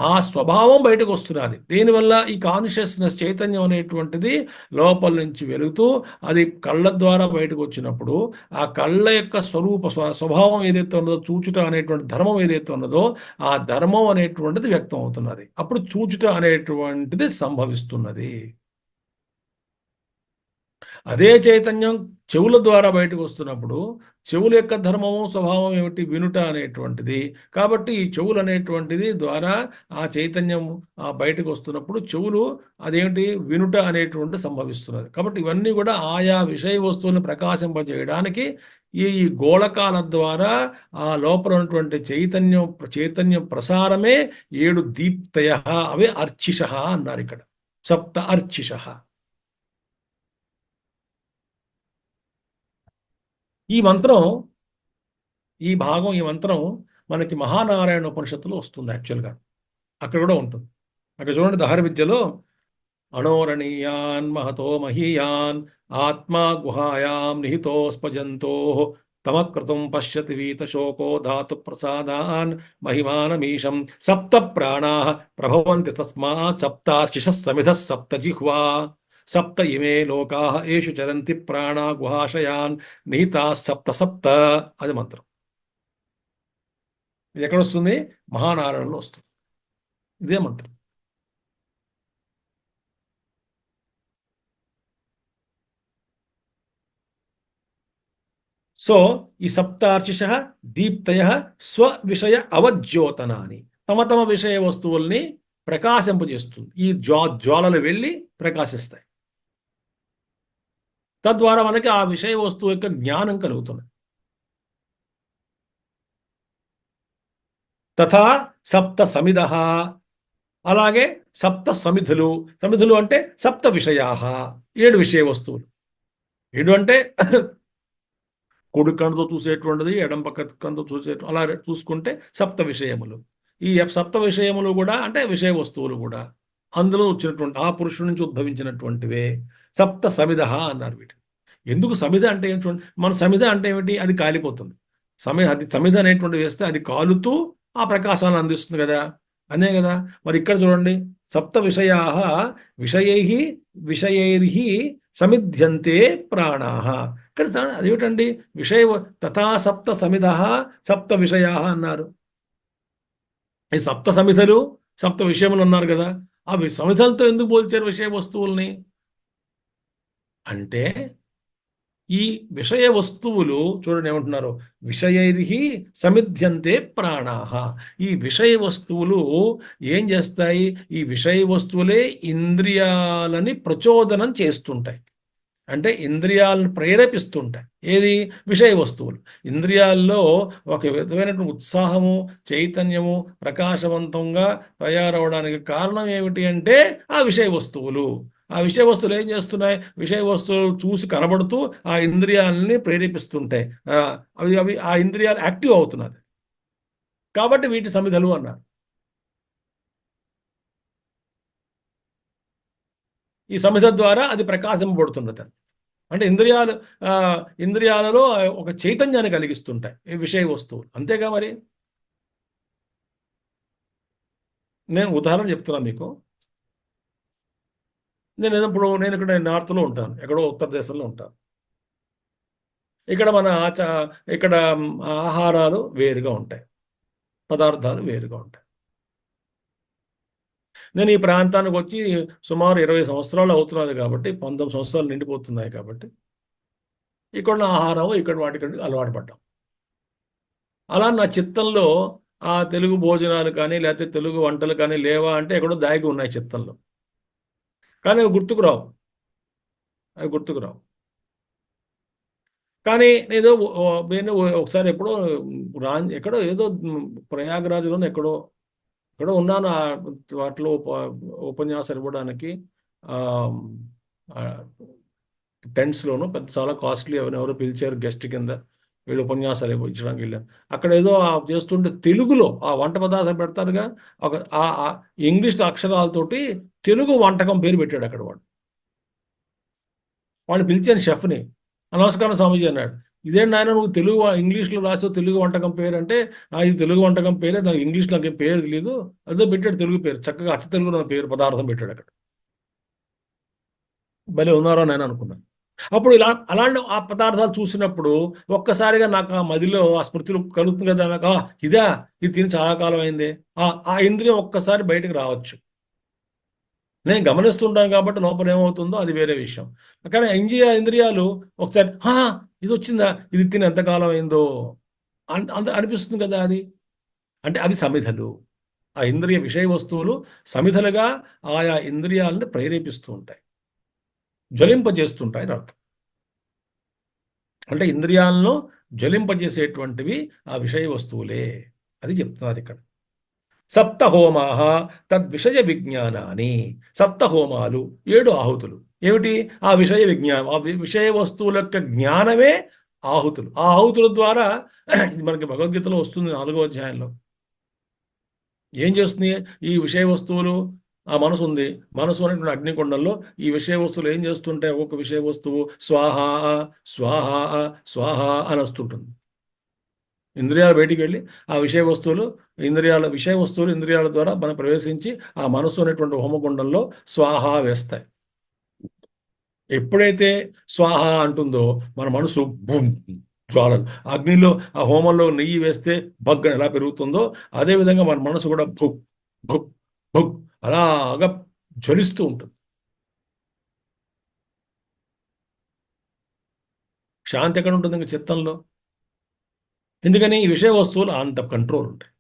ఆ స్వభావం బయటకు వస్తున్నది. దేనివల్ల? ఈ కాన్షియస్నెస్, చైతన్యం అనేటువంటిది లోపల నుంచి వెలుగుతూ అది కళ్ళ ద్వారా బయటకు వచ్చినప్పుడు ఆ కళ్ళ యొక్క స్వభావం ఏదైతే ఉన్నదో, చూచుట అనేటువంటి ధర్మం ఏదైతే ఉన్నదో ఆ ధర్మం అనేటువంటిది వ్యక్తం అవుతున్నది. అప్పుడు చూచుట అనేటువంటిది సంభవిస్తున్నది. అదే చైతన్యం చెవుల ద్వారా బయటకు వస్తున్నప్పుడు చెవుల యొక్క ధర్మము, స్వభావం ఏమిటి? వినుట అనేటువంటిది. కాబట్టి ఈ చెవులు అనేటువంటిది ద్వారా ఆ చైతన్యం బయటకు వస్తున్నప్పుడు చెవులు అదేమిటి? వినుట అనేటువంటి సంభవిస్తున్నది. కాబట్టి ఇవన్నీ కూడా ఆయా విషయ వస్తువులను ప్రకాశింపజేయడానికి ఈ గోళకాల ద్వారా ఆ లోపల ఉన్నటువంటి చైతన్యం ప్రసారమే 7 దీప్తయ, అవే అర్చిష అన్నారు ఇక్కడ. సప్త అర్చిష. ఈ మంత్రం, ఈ మంత్రం మనకి మహానారాయణ ఉపనిషత్తులో వస్తుంది. యాక్చువల్గా అక్కడ కూడా ఉంటుంది. అక్కడ చూడండి, దహర విద్యలో అణోరణీయాన్ మహతో మహీయాన్ ఆత్మా గుహాయాం నిహితోస్పజంతో తమకృతం పశ్యతి వీత శోకో ధాతు ప్రసాదాన్ మహిమానమీశం సప్త ప్రాణా ప్రభవంతి తస్మాత్ సప్తాశిష సమిధ సప్త జిహ్వా సప్త ఇమే లోకా ఏషు చరంతి ప్రాణా గుహాశయాన్ నిహితా సప్త సప్త. అది మంత్రం. ఇది ఎక్కడొస్తుంది? మహానారాయణలో వస్తుంది ఇదే మంత్రం. సో ఈ సప్తార్చిష దీప్తయ స్వవిషయ అవజ్యోతనాని, తమ విషయ వస్తువుల్ని ప్రకాశింపజేస్తుంది. ఈ జ్వాలలు వెళ్ళి ప్రకాశిస్తాయి. తద్వారా మనకి ఆ విషయ వస్తువు యొక్క జ్ఞానం కలుగుతుంది. తథా సప్త సమిధ, అలాగే సప్త సమిధులు. సమిధులు అంటే సప్త విషయా, 7 విషయ వస్తువులు. 7 అంటే కుడి కన్నుతో చూసేటువంటిది, ఎడం పక్క కన్నుతో చూసేటువంటి, అలా చూసుకుంటే సప్త విషయములు. ఈ సప్త విషయములు కూడా అంటే విషయ వస్తువులు కూడా అందులో వచ్చినటువంటి ఆ పురుషుడి నుంచి ఉద్భవించినటువంటివే. సప్త సమిధ అన్నారు వీటిని. ఎందుకు సమిధ అంటే ఏంటంటే, మన సమిధ అంటే ఏమిటి? అది కాలిపోతుంది. అది సమిధ అనేటువంటి వేస్తే అది కాలుతూ ఆ ప్రకాశాన్ని అందిస్తుంది కదా, అనే కదా. మరి ఇక్కడ చూడండి, సప్త విషయా విషయైర్హి సమిధ్యంతే ప్రాణా. ఇక్కడ అదేమిటండి? తథా సప్త సమిధ సప్త విషయా అన్నారు. ఈ సప్త సమిధలు సప్త విషయములు అన్నారు కదా, అవి సమిధలతో ఎందుకు పోల్చారు విషయ వస్తువుల్ని? అంటే ఈ విషయ వస్తువులు చూడండి ఏమంటున్నారు, విషయైర్హి సమిధ్యంతే ప్రాణాహ. ఈ విషయ వస్తువులు ఏం చేస్తాయి? ఈ విషయ వస్తువులే ఇంద్రియాలని ప్రచోదనం చేస్తుంటాయి. అంటే ఇంద్రియాలను ప్రేరేపిస్తుంటాయి. ఏది? విషయ వస్తువులు. ఇంద్రియాల్లో ఒక విధమైనటువంటి ఉత్సాహము, చైతన్యము, ప్రకాశవంతంగా తయారవడానికి కారణం ఏమిటి అంటే ఆ విషయ వస్తువులు. ఆ విషయ వస్తువులు ఏం చేస్తున్నాయి? విషయ వస్తువులు చూసి కనబడుతూ ఆ ఇంద్రియాలని ప్రేరేపిస్తుంటాయి. అవి అవి ఆ ఇంద్రియాలు యాక్టివ్ అవుతున్నది. కాబట్టి వీటి సమిధలు అన్నారు. ఈ సమిధ ద్వారా అది ప్రకాశింపబడుతున్నది. అంటే ఇంద్రియాలలో ఒక చైతన్యాన్ని కలిగిస్తుంటాయి ఈ విషయ వస్తువులు. అంతేగా మరి. నేను ఉదాహరణ చెప్తున్నాను మీకు. నేను ఇక్కడ నార్త్లో ఉంటాను, ఎక్కడో ఉత్తర దేశంలో ఉంటాను. ఇక్కడ మన ఇక్కడ ఆహారాలు వేరుగా ఉంటాయి, పదార్థాలు వేరుగా ఉంటాయి. నేను ఈ ప్రాంతానికి వచ్చి సుమారు 20 సంవత్సరాలు అవుతున్నది కాబట్టి, 19 సంవత్సరాలు నిండిపోతున్నాయి కాబట్టి, ఇక్కడ నా ఆహారం ఇక్కడ వాటికి అలవాటు పడ్డాం. అలా నా చిత్తంలో ఆ తెలుగు భోజనాలు కానీ లేకపోతే తెలుగు వంటలు కానీ లేవా అంటే ఎక్కడో దాగి ఉన్నాయి చిత్తంలో, కానీ అవి గుర్తుకు రావు, అవి గుర్తుకు రావు. కానీ నేను ఒకసారి ఎప్పుడో ఎక్కడో ఏదో ప్రయాగరాజ్లోనే ఎక్కడో ఉన్నాను. వాటిలో ఉపన్యాసాలు ఇవ్వడానికి టెంట్స్లోను పెద్ద చాలా కాస్ట్లీ ఎవరెవరో పిలిచారు గెస్ట్ కింద, వీళ్ళు ఉపన్యాసాలు ఇచ్చడానికి వెళ్ళాను. అక్కడ ఏదో చేస్తుంటే తెలుగులో ఆ వంట పదార్థం పెడతారుగా, ఒక ఇంగ్లీష్ అక్షరాలతోటి తెలుగు వంటకం పేరు పెట్టాడు అక్కడ వాడు. వాడిని పిలిచాను షెఫ్ని. నమస్కారం స్వామీజీ అన్నాడు. ఇదేంటి నాయన నువ్వు తెలుగు ఇంగ్లీష్లో రాసావు తెలుగు వంటకం పేరు అంటే, ఇది తెలుగు వంటకం పేరే, నాకు ఇంగ్లీష్లో నాకేం పేరు తెలియదు, అదే పెట్టాడు తెలుగు పేరు, చక్కగా అచ్చ తెలుగులో పేరు పదార్థం పెట్టాడు అక్కడ. భలే ఉన్నారో నేను అనుకున్నాను. అప్పుడు అలాంటి ఆ పదార్థాలు చూసినప్పుడు ఒక్కసారిగా నాకు ఆ మదిలో ఆ స్మృతులు కలుగుతుంది కదా, నాకు ఇది తిని చాలా కాలం అయింది, ఆ ఇంద్రియం ఒక్కసారి బయటకు రావచ్చు. నేను గమనిస్తుంటాను కాబట్టి లోపల ఏమవుతుందో అది వేరే విషయం. కానీ ఇంద్రియాలు ఒకసారి ఇది వచ్చిందా, ఇది తిని ఎంతకాలం అయిందో అనిపిస్తుంది కదా. అది అంటే అది సమిధలు. ఆ ఇంద్రియ విషయ వస్తువులు సమిధలుగా ఆయా ఇంద్రియాలను ప్రేరేపిస్తూ ఉంటాయి, జ్వలింపజేస్తుంటాయి అని అర్థం. అంటే ఇంద్రియాలను జ్వలింపజేసేటువంటివి ఆ విషయ వస్తువులే, అది చెప్తున్నారు ఇక్కడ. సప్తహోమాహ తద్విషయ విజ్ఞానాన్ని. సప్తహోమాలు 7 ఆహుతులు. ఏమిటి? ఆ విషయ విజ్ఞానం, ఆ విషయ వస్తువుల యొక్క జ్ఞానమే ఆహుతులు. ఆ ఆహుతుల ద్వారా ఇది మనకి భగవద్గీతలో వస్తుంది 4వ అధ్యాయంలో. ఏం చేస్తుంది? ఈ విషయ వస్తువులు, ఆ మనసు ఉంది, మనసు అనేటువంటి అగ్నికొండంలో ఈ విషయ వస్తువులు ఏం చేస్తుంటాయి? ఒక్కొక్క విషయ వస్తువు స్వాహ స్వాహ స్వాహ అని వస్తుంటుంది. ఇంద్రియాలు బయటికి వెళ్ళి ఆ విషయ వస్తువులు ఇంద్రియాల ద్వారా మనం ప్రవేశించి ఆ మనసు అనేటువంటి హోమగుండంలో స్వాహ వేస్తాయి. ఎప్పుడైతే స్వాహ అంటుందో మన మనసు బుమ్ జ్వాలలు, అగ్నిలో ఆ హోమంలో నెయ్యి వేస్తే బగ్గన ఎలా పెరుగుతుందో అదేవిధంగా మన మనసు కూడా భుక్ భుక్ భుక్ అలాగా జ్వలిస్తూ ఉంటుంది. శాంతి ఎక్కడ ఉంటుంది? ఇంకా చిత్తంలో. ఎందుకని? ఈ విషయ వస్తువులు అంత కంట్రోల్ ఉంటాయి.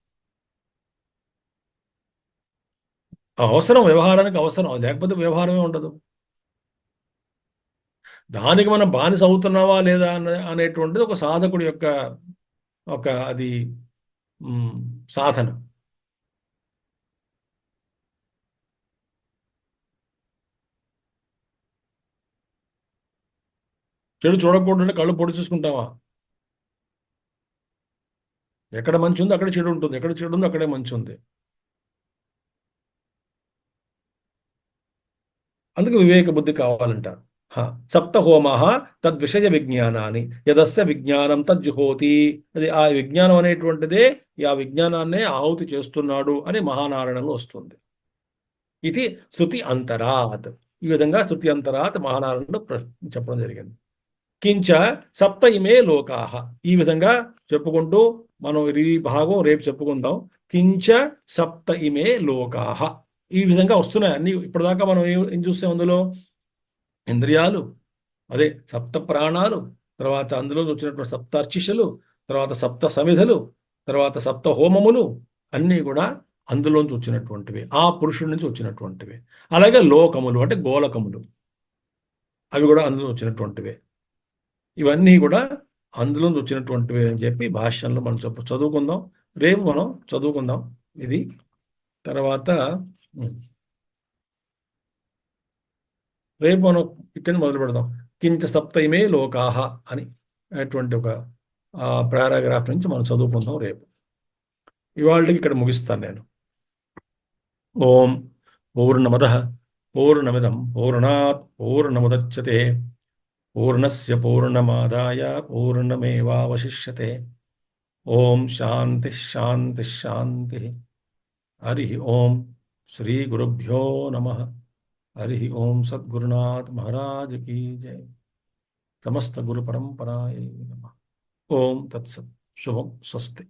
అవసరం, వ్యవహారానికి అవసరం, లేకపోతే వ్యవహారమే ఉండదు. దానికి మనం బానిస అవుతున్నావా లేదా అనేటువంటిది ఒక సాధకుడి యొక్క అది సాధన. చెడు చూడకూడదంటే కళ్ళు పొడి చూసుకుంటావా? ఎక్కడ మంచి ఉంది అక్కడ చెడు ఉంటుంది, ఎక్కడ చెడు ఉంది అక్కడే మంచి ఉంది. అందుకు వివేక బుద్ధి కావాలంటారు. సప్తహోమః తద్విషయ విజ్ఞానాన్ని యదస్య విజ్ఞానం తజ్జుహోతి. అది ఆ విజ్ఞానం అనేటువంటిదే ఆ విజ్ఞానాన్నే ఆహుతి చేస్తున్నాడు అని మహానారాయణంలో వస్తుంది. ఇది శృతి అంతరాత్. ఈ విధంగా శృతి అంతరాత్ మహానారాయణలో చెప్పడం జరిగింది. కించ సప్త ఇమే లోకాహ. ఈ విధంగా చెప్పుకుంటూ మనం ఈ భాగం రేపు చెప్పుకుందాం. కించ సప్త ఇమే లోకాహ. ఈ విధంగా వస్తున్నాయి అన్ని. ఇప్పటిదాకా మనం ఏం చూస్తే అందులో ఇంద్రియాలు, అదే సప్త ప్రాణాలు, తర్వాత అందులో వచ్చినటువంటి సప్తార్చిషలు, తర్వాత సప్త సమిధలు, తర్వాత సప్త హోమములు అన్నీ కూడా అందులోంచి వచ్చినటువంటివి, ఆ పురుషుడి నుంచి వచ్చినటువంటివి. అలాగే లోకములు అంటే గోలకములు, అవి కూడా అందులో వచ్చినటువంటివే. ఇవన్నీ కూడా అందులోంచి వచ్చినటువంటివి అని చెప్పి భాష్యంలో మనం చదువుకుందాం. రేపు మనం చదువుకుందాం ఇది. తర్వాత రేపు మనం ఇక్కడ మొదలు పెడదాం. కించ సప్తైమే లోకాహ అని అటువంటి ఒక పారాగ్రాఫ్ నుంచి మనం చదువుకుందాం రేపు. ఇవాళకి ఇక్కడ ముగిస్తాను నేను. ఓం పూర్ణమదః పూర్ణమిదం పూర్ణాత్ పూర్ణముదచ్యతే పూర్ణస్య పూర్ణమాదాయ పూర్ణమేవావశిష్యతే. ఓం శాంతి శాంతి శాంతి. హరి ఓం. శ్రీ గురుభ్యో నమః. హరి ఓం. సద్గురునాథ్ మహారాజ్ కీ జై. సమస్త గురు పరంపరాయ నమః. ఓం తత్సత్. శుభం. స్వస్తి.